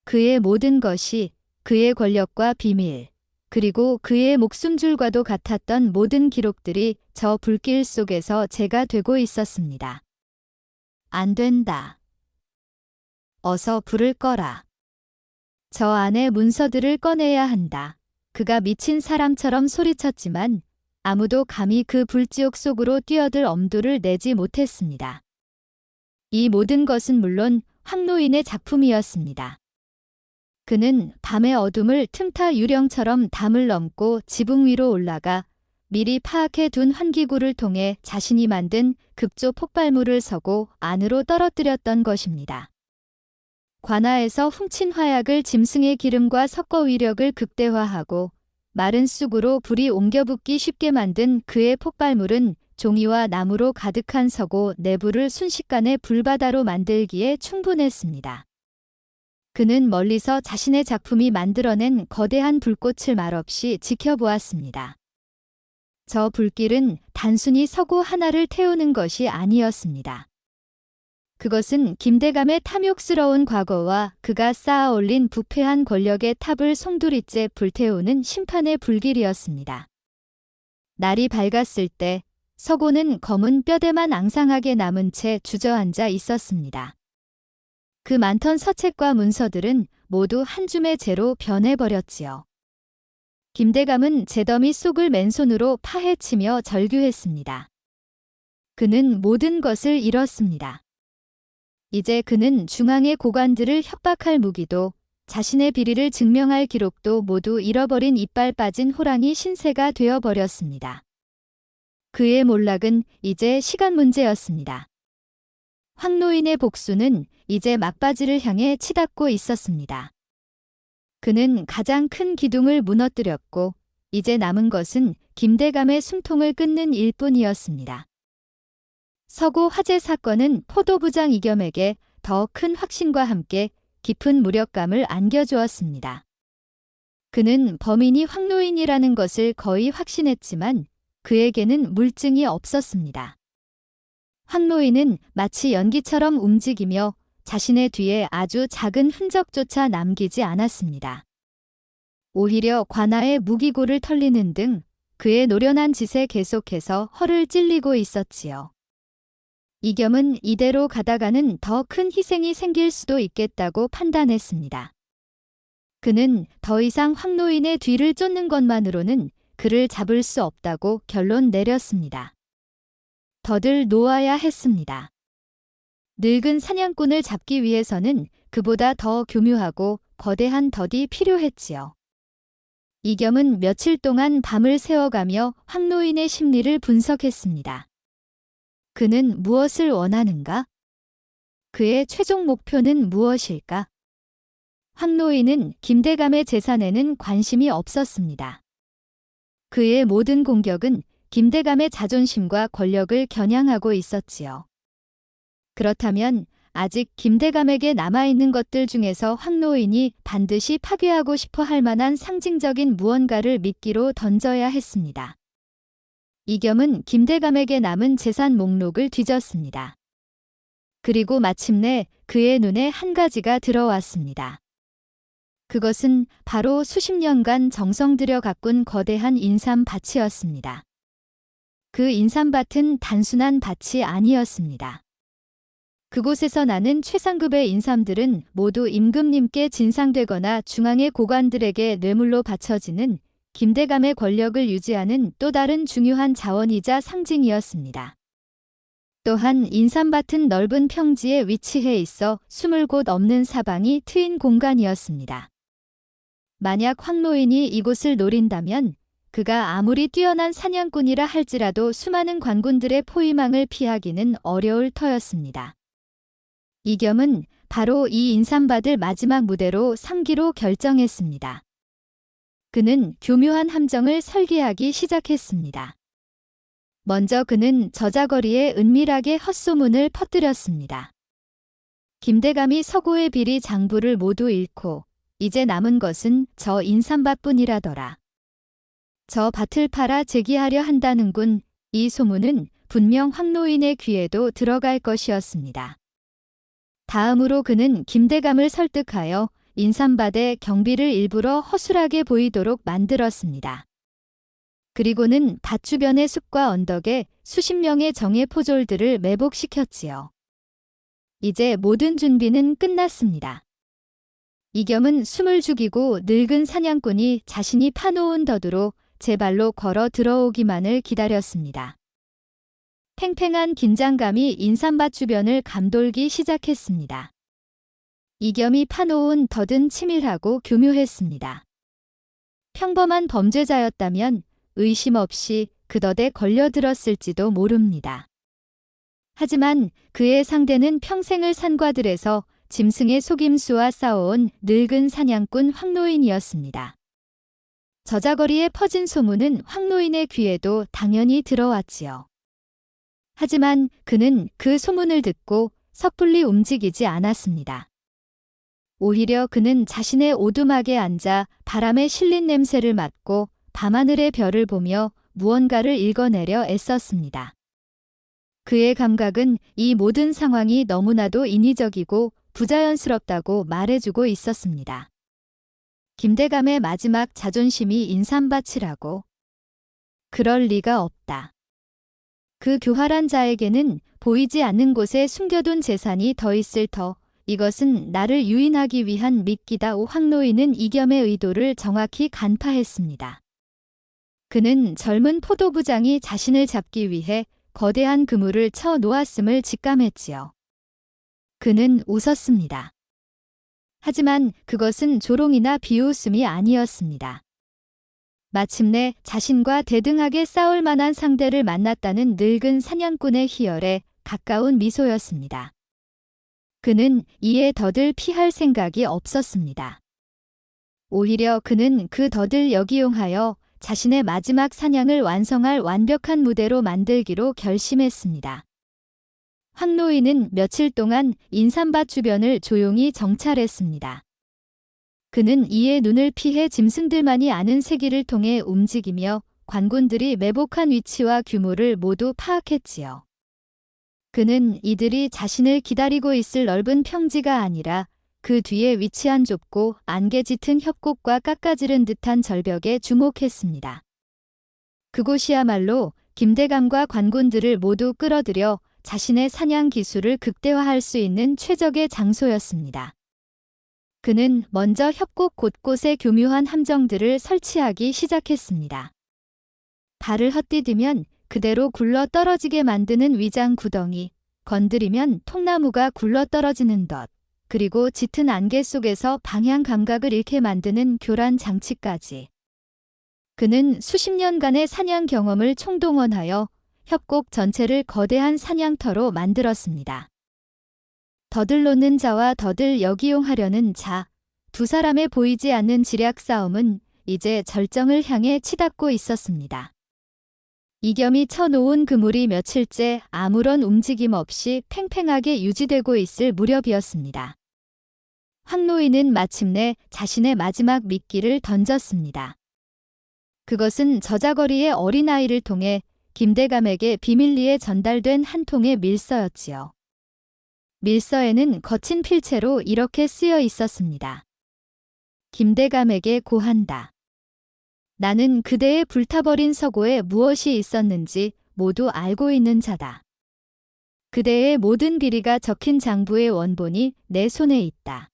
그의 모든 것이, 그의 권력과 비밀, 그리고 그의 목숨줄과도 같았던 모든 기록들이 저 불길 속에서 재가 되고 있었습니다. 안 된다. 어서 불을 꺼라. 저 안의 문서들을 꺼내야 한다. 그가 미친 사람처럼 소리쳤지만 아무도 감히 그 불지옥 속으로 뛰어들 엄두를 내지 못했습니다. 이 모든 것은 물론 황노인의 작품이었습니다. 그는 밤의 어둠을 틈타 유령처럼 담을 넘고 지붕 위로 올라가 미리 파악해 둔 환기구를 통해 자신이 만든 급조 폭발물을 서고 안으로 떨어뜨렸던 것입니다. 관아에서 훔친 화약을 짐승의 기름과 섞어 위력을 극대화하고 마른 쑥으로 불이 옮겨붙기 쉽게 만든 그의 폭발물은 종이와 나무로 가득한 서고 내부를 순식간에 불바다로 만들기에 충분했습니다. 그는 멀리서 자신의 작품이 만들어낸 거대한 불꽃을 말없이 지켜보았습니다. 저 불길은 단순히 서고 하나를 태우는 것이 아니었습니다. 그것은 김대감의 탐욕스러운 과거와 그가 쌓아 올린 부패한 권력의 탑을 송두리째 불태우는 심판의 불길이었습니다. 날이 밝았을 때 서고는 검은 뼈대만 앙상하게 남은 채 주저앉아 있었습니다. 그 많던 서책과 문서들은 모두 한 줌의 재로 변해버렸지요. 김대감은 재더미 속을 맨손으로 파헤치며 절규했습니다. 그는 모든 것을 잃었습니다. 이제 그는 중앙의 고관들을 협박할 무기도 자신의 비리를 증명할 기록도 모두 잃어버린 이빨 빠진 호랑이 신세가 되어버렸습니다. 그의 몰락은 이제 시간 문제였습니다. 황노인의 복수는 이제 막바지를 향해 치닫고 있었습니다. 그는 가장 큰 기둥을 무너뜨렸고 이제 남은 것은 김대감의 숨통을 끊는 일뿐이었습니다. 서고 화재 사건은 포도부장 이겸에게 더 큰 확신과 함께 깊은 무력감을 안겨주었습니다. 그는 범인이 황노인이라는 것을 거의 확신했지만 그에게는 물증이 없었습니다. 황노인은 마치 연기처럼 움직이며 자신의 뒤에 아주 작은 흔적조차 남기지 않았습니다. 오히려 관아의 무기고를 털리는 등 그의 노련한 짓에 계속해서 허를 찔리고 있었지요. 이겸은 이대로 가다가는 더 큰 희생이 생길 수도 있겠다고 판단했습니다. 그는 더 이상 황노인의 뒤를 쫓는 것만으로는 그를 잡을 수 없다고 결론 내렸습니다. 더들 놓아야 했습니다. 늙은 사냥꾼을 잡기 위해서는 그보다 더 교묘하고 거대한 덫이 필요했지요. 이겸은 며칠 동안 밤을 새워가며 황노인의 심리를 분석했습니다. 그는 무엇을 원하는가? 그의 최종 목표는 무엇일까? 황노인은 김대감의 재산에는 관심이 없었습니다. 그의 모든 공격은 김대감의 자존심과 권력을 겨냥하고 있었지요. 그렇다면 아직 김대감에게 남아있는 것들 중에서 황노인이 반드시 파괴하고 싶어 할 만한 상징적인 무언가를 미끼로 던져야 했습니다. 이겸은 김대감에게 남은 재산 목록을 뒤졌습니다. 그리고 마침내 그의 눈에 한 가지가 들어왔습니다. 그것은 바로 수십 년간 정성 들여 가꾼 거대한 인삼밭이었습니다. 그 인삼밭은 단순한 밭이 아니었습니다. 그곳에서 나는 최상급의 인삼들은 모두 임금님께 진상되거나 중앙의 고관들에게 뇌물로 바쳐지는 김대감의 권력을 유지하는 또 다른 중요한 자원이자 상징이었습니다. 또한 인삼밭은 넓은 평지에 위치해 있어 숨을 곳 없는 사방이 트인 공간이었습니다. 만약 황노인이 이곳을 노린다면 그가 아무리 뛰어난 사냥꾼이라 할지라도 수많은 관군들의 포위망을 피하기는 어려울 터였습니다. 이겸은 바로 이 인삼밭을 마지막 무대로 삼기로 결정했습니다. 그는 교묘한 함정을 설계하기 시작했습니다. 먼저 그는 저자거리에 은밀하게 헛소문을 퍼뜨렸습니다. 김대감이 서구의 비리 장부를 모두 잃고 이제 남은 것은 저 인삼밭뿐이라더라. 저 밭을 팔아 재기하려 한다는군. 이 소문은 분명 황노인의 귀에도 들어갈 것이었습니다. 다음으로 그는 김대감을 설득하여 인삼밭의 경비를 일부러 허술하게 보이도록 만들었습니다. 그리고는 밭 주변의 숲과 언덕에 수십 명의 정예 포졸들을 매복시켰지요. 이제 모든 준비는 끝났습니다. 이겸은 숨을 죽이고 늙은 사냥꾼이 자신이 파놓은 덫으로 제 발로 걸어 들어오기만을 기다렸습니다. 팽팽한 긴장감이 인삼밭 주변을 감돌기 시작했습니다. 이겸이 파놓은 덫은 치밀하고 교묘했습니다. 평범한 범죄자였다면 의심 없이 그 덫에 걸려들었을지도 모릅니다. 하지만 그의 상대는 평생을 산과들에서 짐승의 속임수와 싸워온 늙은 사냥꾼 황노인이었습니다. 저자거리에 퍼진 소문은 황노인의 귀에도 당연히 들어왔지요. 하지만 그는 그 소문을 듣고 섣불리 움직이지 않았습니다. 오히려 그는 자신의 오두막에 앉아 바람에 실린 냄새를 맡고 밤하늘의 별을 보며 무언가를 읽어내려 애썼습니다. 그의 감각은 이 모든 상황이 너무나도 인위적이고 부자연스럽다고 말해주고 있었습니다. 김대감의 마지막 자존심이 인삼밭이라고? 그럴 리가 없다. 그 교활한 자에게는 보이지 않는 곳에 숨겨둔 재산이 더 있을 터. 이것은 나를 유인하기 위한 미끼다. 황노인은 이겸의 의도를 정확히 간파했습니다. 그는 젊은 포도부장이 자신을 잡기 위해 거대한 그물을 쳐 놓았음을 직감했지요. 그는 웃었습니다. 하지만 그것은 조롱이나 비웃음이 아니었습니다. 마침내 자신과 대등하게 싸울 만한 상대를 만났다는 늙은 사냥꾼의 희열에 가까운 미소였습니다. 그는 이에 덫을 피할 생각이 없었습니다. 오히려 그는 그 덫을 역이용하여 자신의 마지막 사냥을 완성할 완벽한 무대로 만들기로 결심했습니다. 황노인은 며칠 동안 인삼밭 주변을 조용히 정찰했습니다. 그는 이에 눈을 피해 짐승들만이 아는 세기를 통해 움직이며 관군들이 매복한 위치와 규모를 모두 파악했지요. 그는 이들이 자신을 기다리고 있을 넓은 평지가 아니라 그 뒤에 위치한 좁고 안개 짙은 협곡과 깎아지른 듯한 절벽에 주목했습니다. 그곳이야말로 김대감과 관군들을 모두 끌어들여 자신의 사냥 기술을 극대화할 수 있는 최적의 장소였습니다. 그는 먼저 협곡 곳곳에 교묘한 함정들을 설치하기 시작했습니다. 발을 헛디디면 그대로 굴러 떨어지게 만드는 위장 구덩이, 건드리면 통나무가 굴러 떨어지는 덫, 그리고 짙은 안개 속에서 방향 감각을 잃게 만드는 교란 장치까지. 그는 수십 년간의 사냥 경험을 총동원하여 협곡 전체를 거대한 사냥터로 만들었습니다. 덫을 놓는 자와 덫을 역이용하려는 자, 두 사람의 보이지 않는 지략 싸움은 이제 절정을 향해 치닫고 있었습니다. 이겸이 쳐놓은 그물이 며칠째 아무런 움직임 없이 팽팽하게 유지되고 있을 무렵이었습니다. 황노인은 마침내 자신의 마지막 미끼를 던졌습니다. 그것은 저자거리의 어린아이를 통해 김대감에게 비밀리에 전달된 한 통의 밀서였지요. 밀서에는 거친 필체로 이렇게 쓰여 있었습니다. 김대감에게 고한다. 나는 그대의 불타버린 서고에 무엇이 있었는지 모두 알고 있는 자다. 그대의 모든 비리가 적힌 장부의 원본이 내 손에 있다.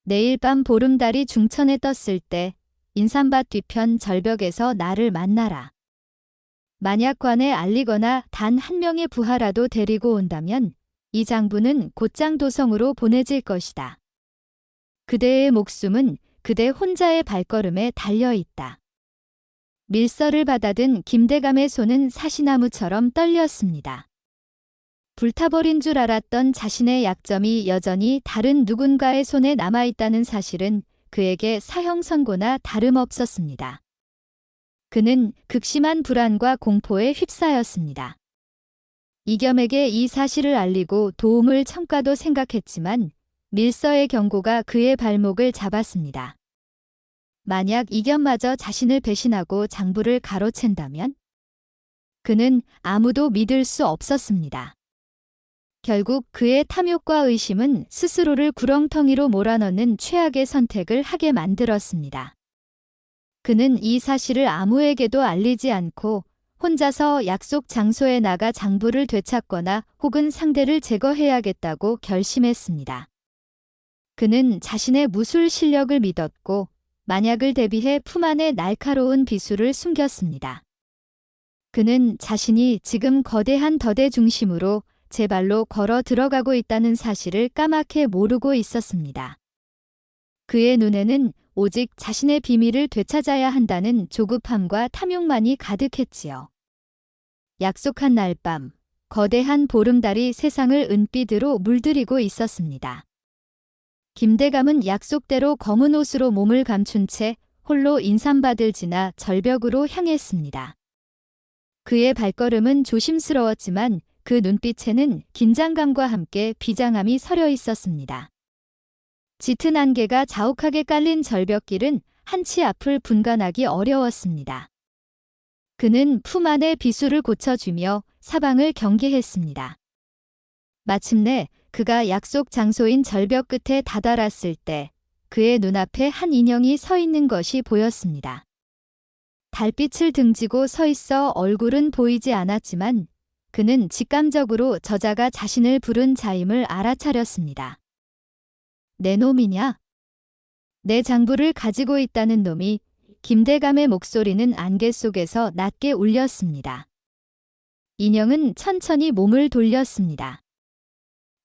내일 밤 보름달이 중천에 떴을 때 인삼밭 뒤편 절벽에서 나를 만나라. 만약 관에 알리거나 단 한 명의 부하라도 데리고 온다면 이 장부는 곧장 도성으로 보내질 것이다. 그대의 목숨은 그대 혼자의 발걸음에 달려 있다. 밀서를 받아든 김대감의 손은 사시나무처럼 떨렸습니다. 불타버린 줄 알았던 자신의 약점이 여전히 다른 누군가의 손에 남아있다는 사실은 그에게 사형 선고나 다름없었습니다. 그는 극심한 불안과 공포에 휩싸였습니다. 이겸에게 이 사실을 알리고 도움을 청가도 생각했지만 밀서의 경고가 그의 발목을 잡았습니다. 만약 이겸마저 자신을 배신하고 장부를 가로챈다면? 그는 아무도 믿을 수 없었습니다. 결국 그의 탐욕과 의심은 스스로를 구렁텅이로 몰아넣는 최악의 선택을 하게 만들었습니다. 그는 이 사실을 아무에게도 알리지 않고 혼자서 약속 장소에 나가 장부를 되찾거나 혹은 상대를 제거해야겠다고 결심했습니다. 그는 자신의 무술 실력을 믿었고 만약을 대비해 품 안에 날카로운 비수를 숨겼습니다. 그는 자신이 지금 거대한 덫의 중심으로 제 발로 걸어 들어가고 있다는 사실을 까맣게 모르고 있었습니다. 그의 눈에는 오직 자신의 비밀을 되찾아야 한다는 조급함과 탐욕만이 가득했지요. 약속한 날 밤, 거대한 보름달이 세상을 은빛으로 물들이고 있었습니다. 김대감은 약속대로 검은 옷으로 몸을 감춘 채 홀로 인삼밭을 지나 절벽으로 향했습니다. 그의 발걸음은 조심스러웠지만 그 눈빛에는 긴장감과 함께 비장함이 서려 있었습니다. 짙은 안개가 자욱하게 깔린 절벽길은 한치 앞을 분간하기 어려웠습니다. 그는 품 안의 비수를 고쳐주며 사방을 경계했습니다. 마침내 그가 약속 장소인 절벽 끝에 다다랐을 때 그의 눈앞에 한 인형이 서 있는 것이 보였습니다. 달빛을 등지고 서 있어 얼굴은 보이지 않았지만 그는 직감적으로 저자가 자신을 부른 자임을 알아차렸습니다. 내 놈이냐? 내 장부를 가지고 있다는 놈이. 김대감의 목소리는 안개 속에서 낮게 울렸습니다. 인형은 천천히 몸을 돌렸습니다.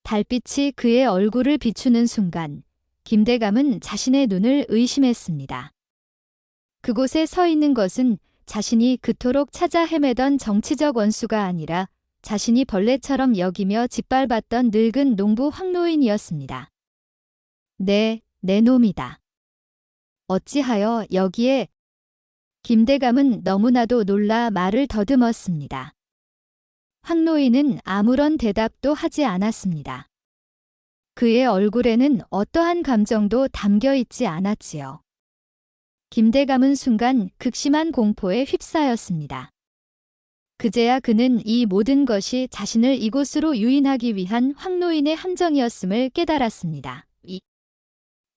달빛이 그의 얼굴을 비추는 순간 김대감은 자신의 눈을 의심했습니다. 그곳에 서 있는 것은 자신이 그토록 찾아 헤매던 정치적 원수가 아니라 자신이 벌레처럼 여기며 짓밟았던 늙은 농부 황노인이었습니다. 내 놈이다. 어찌하여 여기에? 김대감은 너무나도 놀라 말을 더듬었습니다. 황노인은 아무런 대답도 하지 않았습니다. 그의 얼굴에는 어떠한 감정도 담겨 있지 않았지요. 김대감은 순간 극심한 공포에 휩싸였습니다. 그제야 그는 이 모든 것이 자신을 이곳으로 유인하기 위한 황노인의 함정이었음을 깨달았습니다.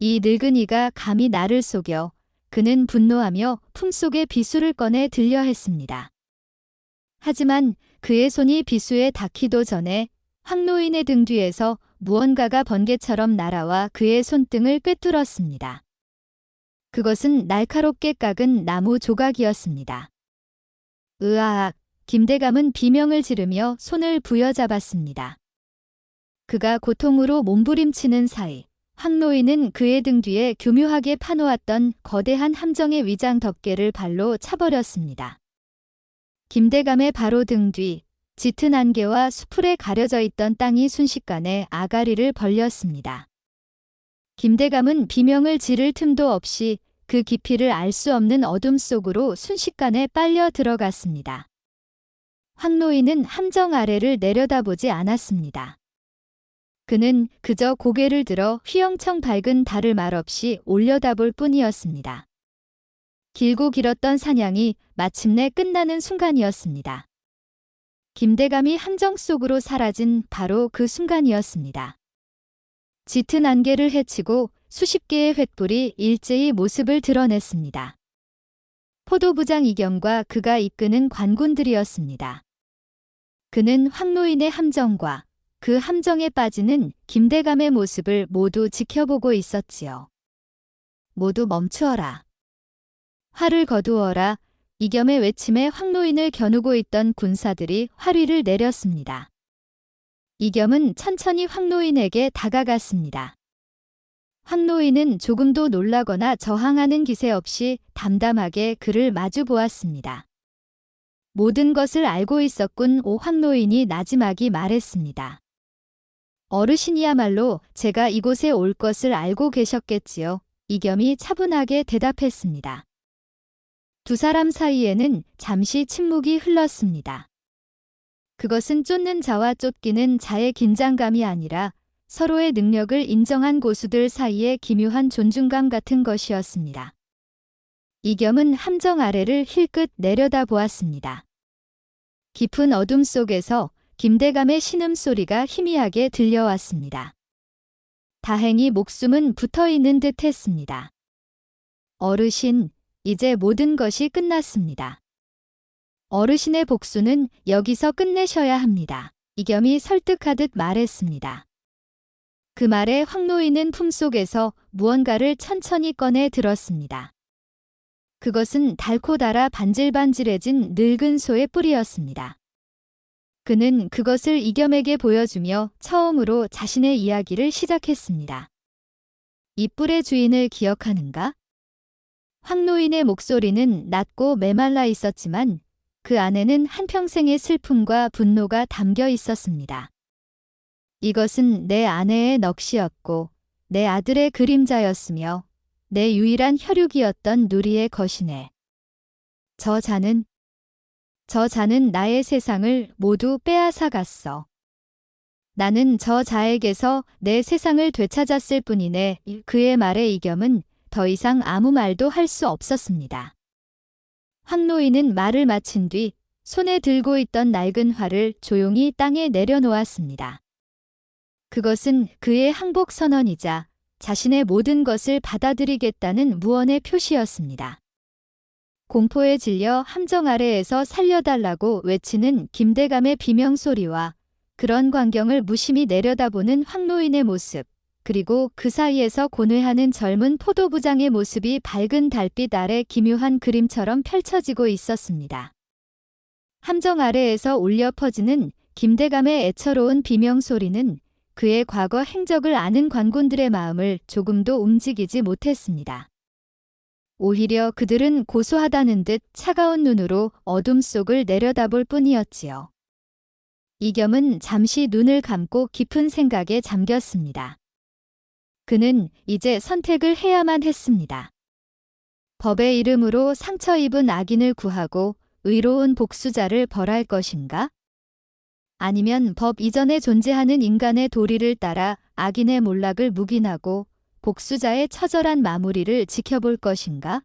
이 늙은이가 감히 나를 속여. 그는 분노하며 품속의 비수를 꺼내 들려 했습니다. 하지만 그의 손이 비수에 닿기도 전에 황노인의 등 뒤에서 무언가가 번개처럼 날아와 그의 손등을 꿰뚫었습니다. 그것은 날카롭게 깎은 나무 조각이었습니다. 으아악! 김대감은 비명을 지르며 손을 부여잡았습니다. 그가 고통으로 몸부림치는 사이 황노인은 그의 등 뒤에 교묘하게 파놓았던 거대한 함정의 위장 덮개를 발로 차버렸습니다. 김대감의 바로 등 뒤, 짙은 안개와 수풀에 가려져 있던 땅이 순식간에 아가리를 벌렸습니다. 김대감은 비명을 지를 틈도 없이 그 깊이를 알 수 없는 어둠 속으로 순식간에 빨려 들어갔습니다. 황노인은 함정 아래를 내려다보지 않았습니다. 그는 그저 고개를 들어 휘영청 밝은 달을 말없이 올려다볼 뿐이었습니다. 길고 길었던 사냥이 마침내 끝나는 순간이었습니다. 김대감이 함정 속으로 사라진 바로 그 순간이었습니다. 짙은 안개를 헤치고 수십 개의 횃불이 일제히 모습을 드러냈습니다. 포도부장 이겸과 그가 이끄는 관군들이었습니다. 그는 황노인의 함정과 그 함정에 빠지는 김대감의 모습을 모두 지켜보고 있었지요. 모두 멈추어라. 활을 거두어라. 이겸의 외침에 황노인을 겨누고 있던 군사들이 화리를 내렸습니다. 이겸은 천천히 황노인에게 다가갔습니다. 황노인은 조금도 놀라거나 저항하는 기세 없이 담담하게 그를 마주 보았습니다. 모든 것을 알고 있었군. 오 황노인이 나지막이 말했습니다. 어르신이야말로 제가 이곳에 올 것을 알고 계셨겠지요. 이겸이 차분하게 대답했습니다. 두 사람 사이에는 잠시 침묵이 흘렀습니다. 그것은 쫓는 자와 쫓기는 자의 긴장감이 아니라 서로의 능력을 인정한 고수들 사이의 기묘한 존중감 같은 것이었습니다. 이겸은 함정 아래를 힐끗 내려다보았습니다. 깊은 어둠 속에서 김대감의 신음소리가 희미하게 들려왔습니다. 다행히 목숨은 붙어있는 듯 했습니다. 어르신, 이제 모든 것이 끝났습니다. 어르신의 복수는 여기서 끝내셔야 합니다. 이겸이 설득하듯 말했습니다. 그 말에 황노인은 품속에서 무언가를 천천히 꺼내 들었습니다. 그것은 달고 달아 반질반질해진 늙은 소의 뿔이었습니다. 그는 그것을 이겸에게 보여주며 처음으로 자신의 이야기를 시작했습니다. 이 뿔의 주인을 기억하는가? 황노인의 목소리는 낮고 메말라 있었지만 그 안에는 한평생의 슬픔과 분노가 담겨 있었습니다. 이것은 내 아내의 넋이었고 내 아들의 그림자였으며 내 유일한 혈육이었던 누리의 것이네. 저 자는 나의 세상을 모두 빼앗아 갔어. 나는 저 자에게서 내 세상을 되찾았을 뿐이네. 그의 말에 이겸은 더 이상 아무 말도 할 수 없었습니다. 황노인은 말을 마친 뒤 손에 들고 있던 낡은 활을 조용히 땅에 내려놓았습니다. 그것은 그의 항복 선언이자 자신의 모든 것을 받아들이겠다는 무언의 표시였습니다. 공포에 질려 함정 아래에서 살려달라고 외치는 김대감의 비명소리와 그런 광경을 무심히 내려다보는 황노인의 모습, 그리고 그 사이에서 고뇌하는 젊은 포도부장의 모습이 밝은 달빛 아래 기묘한 그림처럼 펼쳐지고 있었습니다. 함정 아래에서 울려 퍼지는 김대감의 애처로운 비명소리는 그의 과거 행적을 아는 관군들의 마음을 조금도 움직이지 못했습니다. 오히려 그들은 고소하다는 듯 차가운 눈으로 어둠 속을 내려다볼 뿐이었지요. 이겸은 잠시 눈을 감고 깊은 생각에 잠겼습니다. 그는 이제 선택을 해야만 했습니다. 법의 이름으로 상처 입은 악인을 구하고 의로운 복수자를 벌할 것인가? 아니면 법 이전에 존재하는 인간의 도리를 따라 악인의 몰락을 묵인하고 복수자의 처절한 마무리를 지켜볼 것인가?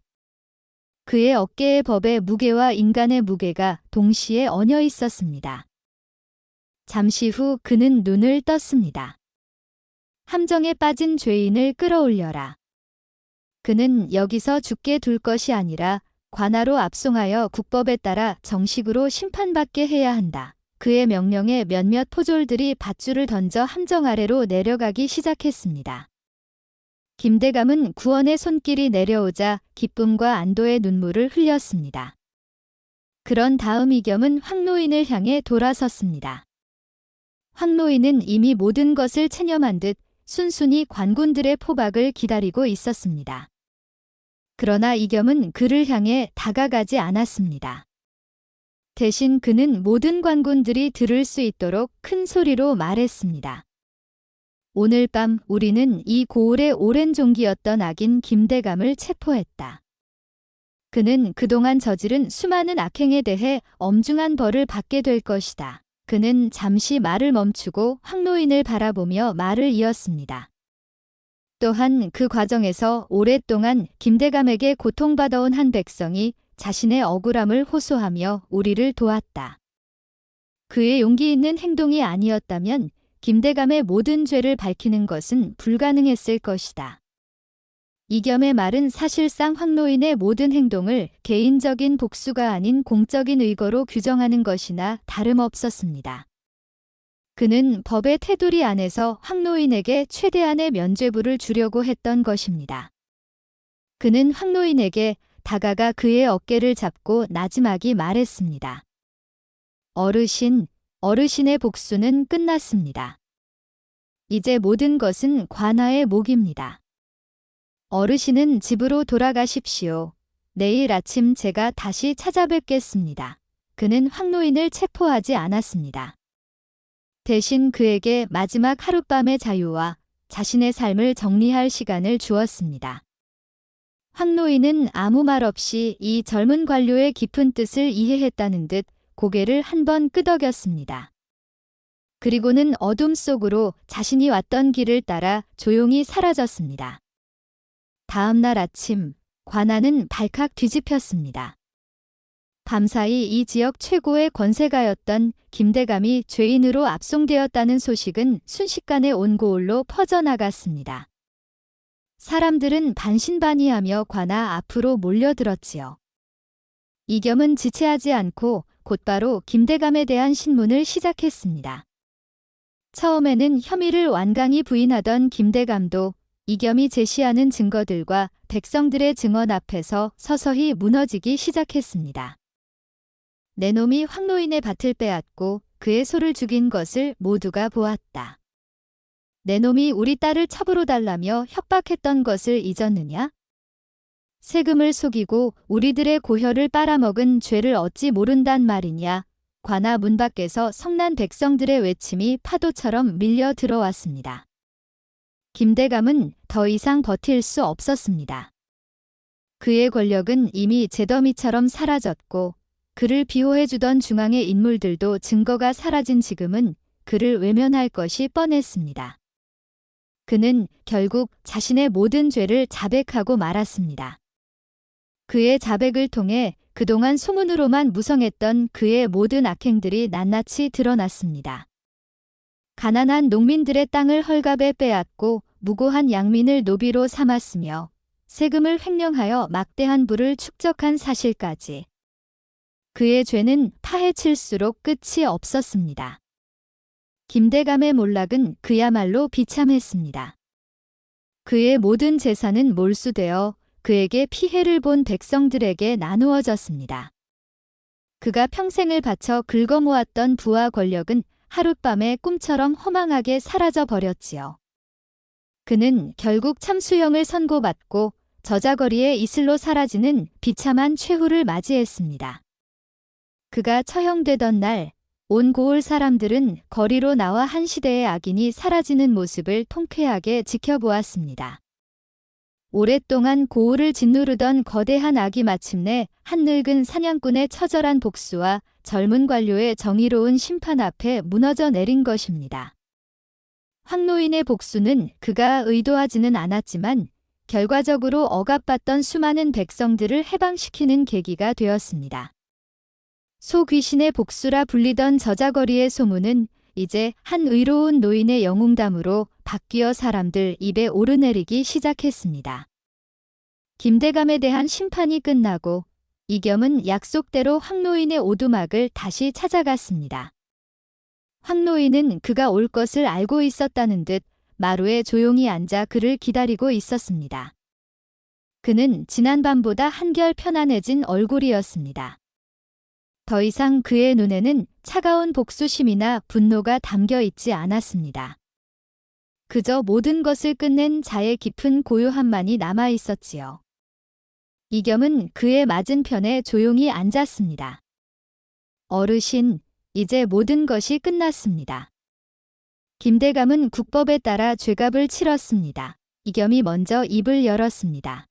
그의 어깨에 법의 무게와 인간의 무게가 동시에 얹어 있었습니다. 잠시 후 그는 눈을 떴습니다. 함정에 빠진 죄인을 끌어올려라. 그는 여기서 죽게 둘 것이 아니라 관하로 압송하여 국법에 따라 정식으로 심판받게 해야 한다. 그의 명령에 몇몇 포졸들이 밧줄을 던져 함정 아래로 내려가기 시작했습니다. 김대감은 구원의 손길이 내려오자 기쁨과 안도의 눈물을 흘렸습니다. 그런 다음 이겸은 황노인을 향해 돌아섰습니다. 황노인은 이미 모든 것을 체념한 듯 순순히 관군들의 포박을 기다리고 있었습니다. 그러나 이겸은 그를 향해 다가가지 않았습니다. 대신 그는 모든 관군들이 들을 수 있도록 큰 소리로 말했습니다. 오늘 밤 우리는 이 고을의 오랜 종기였던 악인 김대감을 체포했다. 그는 그동안 저지른 수많은 악행에 대해 엄중한 벌을 받게 될 것이다. 그는 잠시 말을 멈추고 황노인을 바라보며 말을 이었습니다. 또한 그 과정에서 오랫동안 김대감에게 고통받아온 한 백성이 자신의 억울함을 호소하며 우리를 도왔다. 그의 용기 있는 행동이 아니었다면 김대감의 모든 죄를 밝히는 것은 불가능했을 것이다. 이겸의 말은 사실상 황노인의 모든 행동을 개인적인 복수가 아닌 공적인 의거로 규정하는 것이나 다름없었습니다. 그는 법의 테두리 안에서 황노인에게 최대한의 면죄부를 주려고 했던 것입니다. 그는 황노인에게 다가가 그의 어깨를 잡고 나지막이 말했습니다. 어르신, 어르신의 복수는 끝났습니다. 이제 모든 것은 관아의 몫입니다. 어르신은 집으로 돌아가십시오. 내일 아침 제가 다시 찾아뵙겠습니다. 그는 황노인을 체포하지 않았습니다. 대신 그에게 마지막 하룻밤의 자유와 자신의 삶을 정리할 시간을 주었습니다. 황노인은 아무 말 없이 이 젊은 관료의 깊은 뜻을 이해했다는 듯 고개를 한번 끄덕였습니다. 그리고는 어둠 속으로 자신이 왔던 길을 따라 조용히 사라졌습니다. 다음 날 아침, 관아는 발칵 뒤집혔습니다. 밤사이 이 지역 최고의 권세가였던 김대감이 죄인으로 압송되었다는 소식은 순식간에 온 고을로 퍼져나갔습니다. 사람들은 반신반의하며 관아 앞으로 몰려들었지요. 이겸은 지체하지 않고 곧바로 김대감에 대한 신문을 시작했습니다. 처음에는 혐의를 완강히 부인하던 김대감도 이겸이 제시하는 증거들과 백성들의 증언 앞에서 서서히 무너지기 시작했습니다. 내 놈이 황노인의 밭을 빼앗고 그의 소를 죽인 것을 모두가 보았다. 내 놈이 우리 딸을 첩으로 달라며 협박했던 것을 잊었느냐? 세금을 속이고 우리들의 고혈을 빨아먹은 죄를 어찌 모른단 말이냐? 관아 문 밖에서 성난 백성들의 외침이 파도처럼 밀려 들어왔습니다. 김대감은 더 이상 버틸 수 없었습니다. 그의 권력은 이미 잿더미처럼 사라졌고 그를 비호해주던 중앙의 인물들도 증거가 사라진 지금은 그를 외면할 것이 뻔했습니다. 그는 결국 자신의 모든 죄를 자백하고 말았습니다. 그의 자백을 통해 그동안 소문으로만 무성했던 그의 모든 악행들이 낱낱이 드러났습니다. 가난한 농민들의 땅을 헐값에 빼앗고 무고한 양민을 노비로 삼았으며 세금을 횡령하여 막대한 부를 축적한 사실까지. 그의 죄는 파헤칠수록 끝이 없었습니다. 김대감의 몰락은 그야말로 비참했습니다. 그의 모든 재산은 몰수되어 그에게 피해를 본 백성들에게 나누어졌습니다. 그가 평생을 바쳐 긁어모았던 부와 권력은 하룻밤에 꿈처럼 허망하게 사라져 버렸지요. 그는 결국 참수형을 선고받고 저자거리에 이슬로 사라지는 비참한 최후를 맞이했습니다. 그가 처형되던 날, 온 고을 사람들은 거리로 나와 한 시대의 악인이 사라지는 모습을 통쾌하게 지켜보았습니다. 오랫동안 고을을 짓누르던 거대한 악이 마침내 한 늙은 사냥꾼의 처절한 복수와 젊은 관료의 정의로운 심판 앞에 무너져 내린 것입니다. 황노인의 복수는 그가 의도하지는 않았지만 결과적으로 억압받던 수많은 백성들을 해방시키는 계기가 되었습니다. 소귀신의 복수라 불리던 저자거리의 소문은 이제 한 의로운 노인의 영웅담으로 바뀌어 사람들 입에 오르내리기 시작했습니다. 김대감에 대한 심판이 끝나고 이겸은 약속대로 황노인의 오두막을 다시 찾아갔습니다. 황노인은 그가 올 것을 알고 있었다는 듯 마루에 조용히 앉아 그를 기다리고 있었습니다. 그는 지난밤보다 한결 편안해진 얼굴이었습니다. 더 이상 그의 눈에는 차가운 복수심이나 분노가 담겨 있지 않았습니다. 그저 모든 것을 끝낸 자의 깊은 고요함만이 남아 있었지요. 이겸은 그의 맞은편에 조용히 앉았습니다. 어르신, 이제 모든 것이 끝났습니다. 김대감은 국법에 따라 죄값을 치렀습니다. 이겸이 먼저 입을 열었습니다.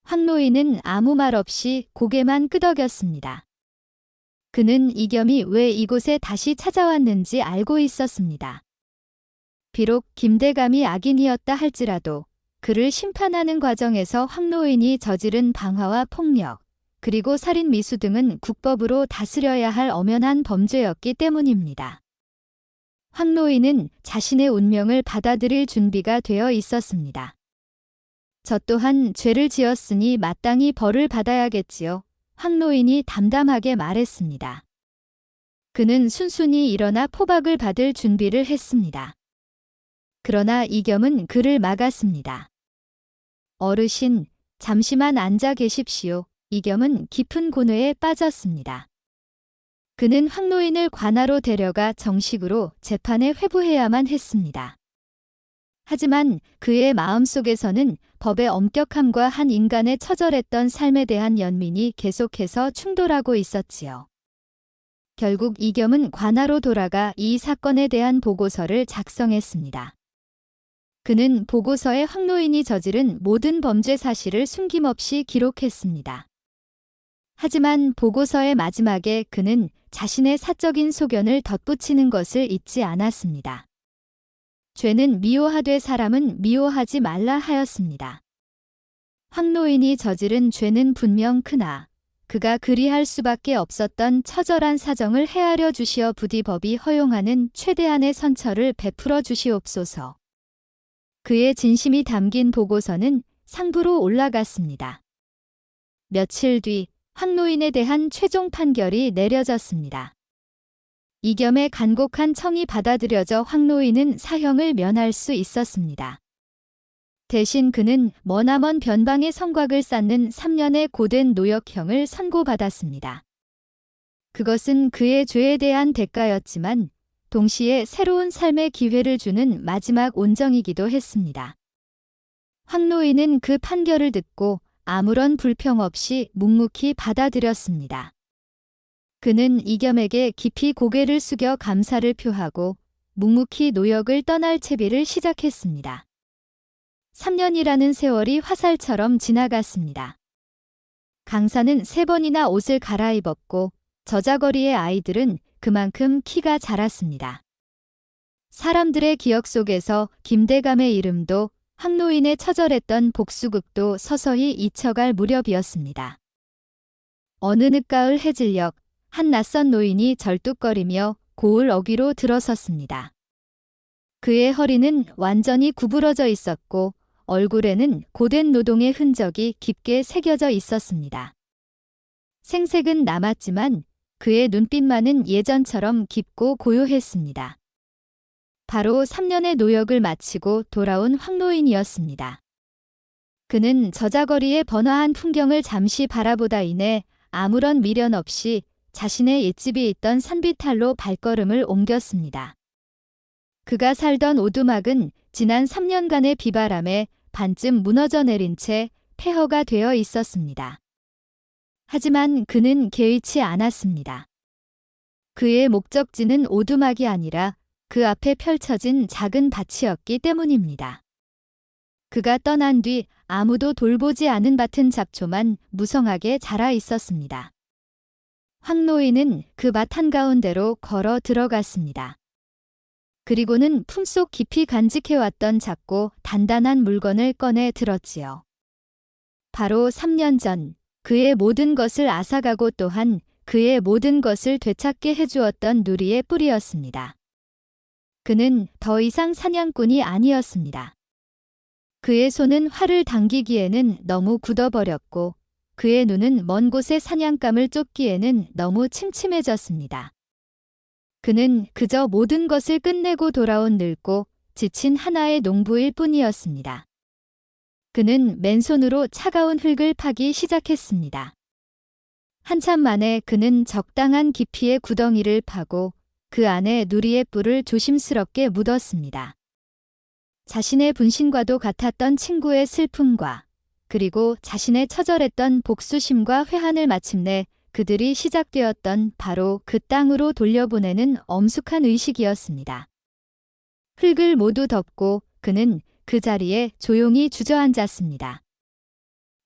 황노인은 아무 말 없이 고개만 끄덕였습니다. 그는 이겸이 왜 이곳에 다시 찾아왔는지 알고 있었습니다. 비록 김대감이 악인이었다 할지라도 그를 심판하는 과정에서 황노인이 저지른 방화와 폭력, 그리고 살인 미수 등은 국법으로 다스려야 할 엄연한 범죄였기 때문입니다. 황노인은 자신의 운명을 받아들일 준비가 되어 있었습니다. 저 또한 죄를 지었으니 마땅히 벌을 받아야겠지요. 황노인이 담담하게 말했습니다. 그는 순순히 일어나 포박을 받을 준비를 했습니다. 그러나 이겸은 그를 막았습니다. 어르신, 잠시만 앉아 계십시오. 이겸은 깊은 고뇌에 빠졌습니다. 그는 황노인을 관하로 데려가 정식으로 재판에 회부해야만 했습니다. 하지만 그의 마음속에서는 법의 엄격함과 한 인간의 처절했던 삶에 대한 연민이 계속해서 충돌하고 있었지요. 결국 이겸은 관하로 돌아가 이 사건에 대한 보고서를 작성했습니다. 그는 보고서에 황노인이 저지른 모든 범죄 사실을 숨김없이 기록했습니다. 하지만 보고서의 마지막에 그는 자신의 사적인 소견을 덧붙이는 것을 잊지 않았습니다. 죄는 미워하되 사람은 미워하지 말라 하였습니다. 황노인이 저지른 죄는 분명 크나 그가 그리할 수밖에 없었던 처절한 사정을 헤아려 주시어 부디 법이 허용하는 최대한의 선처를 베풀어 주시옵소서. 그의 진심이 담긴 보고서는 상부로 올라갔습니다. 며칠 뒤 황노인에 대한 최종 판결이 내려졌습니다. 이겸의 간곡한 청이 받아들여져 황노인은 사형을 면할 수 있었습니다. 대신 그는 머나먼 변방의 성곽을 쌓는 3년의 고된 노역형을 선고받았습니다. 그것은 그의 죄에 대한 대가였지만 동시에 새로운 삶의 기회를 주는 마지막 온정이기도 했습니다. 황노인은 그 판결을 듣고 아무런 불평 없이 묵묵히 받아들였습니다. 그는 이겸에게 깊이 고개를 숙여 감사를 표하고 묵묵히 노역을 떠날 채비를 시작했습니다. 3년이라는 세월이 화살처럼 지나갔습니다. 강사는 3번이나 옷을 갈아입었고 저자거리의 아이들은 그만큼 키가 자랐습니다. 사람들의 기억 속에서 김대감의 이름도 황노인의 처절했던 복수극도 서서히 잊혀갈 무렵이었습니다. 어느 늦가을 해질녘 한 낯선 노인이 절뚝거리며 고을 어귀로 들어섰습니다. 그의 허리는 완전히 구부러져 있었고 얼굴에는 고된 노동의 흔적이 깊게 새겨져 있었습니다. 생색은 남았지만 그의 눈빛만은 예전처럼 깊고 고요했습니다. 바로 3년의 노역을 마치고 돌아온 황노인이었습니다. 그는 저자거리의 번화한 풍경을 잠시 바라보다 이내 아무런 미련 없이 자신의 옛집이 있던 산비탈로 발걸음을 옮겼습니다. 그가 살던 오두막은 지난 3년간의 비바람에 반쯤 무너져 내린 채 폐허가 되어 있었습니다. 하지만 그는 개의치 않았습니다. 그의 목적지는 오두막이 아니라 그 앞에 펼쳐진 작은 밭이었기 때문입니다. 그가 떠난 뒤 아무도 돌보지 않은 밭은 잡초만 무성하게 자라 있었습니다. 황노인은 그 밭 한가운데로 걸어 들어갔습니다. 그리고는 품속 깊이 간직해왔던 작고 단단한 물건을 꺼내 들었지요. 바로 3년 전 그의 모든 것을 앗아가고 또한 그의 모든 것을 되찾게 해주었던 누리의 뿔이었습니다. 그는 더 이상 사냥꾼이 아니었습니다. 그의 손은 활을 당기기에는 너무 굳어버렸고 그의 눈은 먼 곳의 사냥감을 쫓기에는 너무 침침해졌습니다. 그는 그저 모든 것을 끝내고 돌아온 늙고 지친 하나의 농부일 뿐이었습니다. 그는 맨손으로 차가운 흙을 파기 시작했습니다. 한참 만에 그는 적당한 깊이의 구덩이를 파고 그 안에 누리의 뿔을 조심스럽게 묻었습니다. 자신의 분신과도 같았던 친구의 슬픔과 그리고 자신의 처절했던 복수심과 회한을 마침내 그들이 시작되었던 바로 그 땅으로 돌려보내는 엄숙한 의식이었습니다. 흙을 모두 덮고 그는 그 자리에 조용히 주저앉았습니다.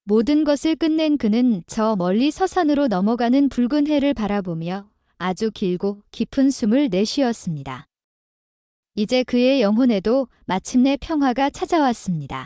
모든 것을 끝낸 그는 저 멀리 서산으로 넘어가는 붉은 해를 바라보며 아주 길고 깊은 숨을 내쉬었습니다. 이제 그의 영혼에도 마침내 평화가 찾아왔습니다.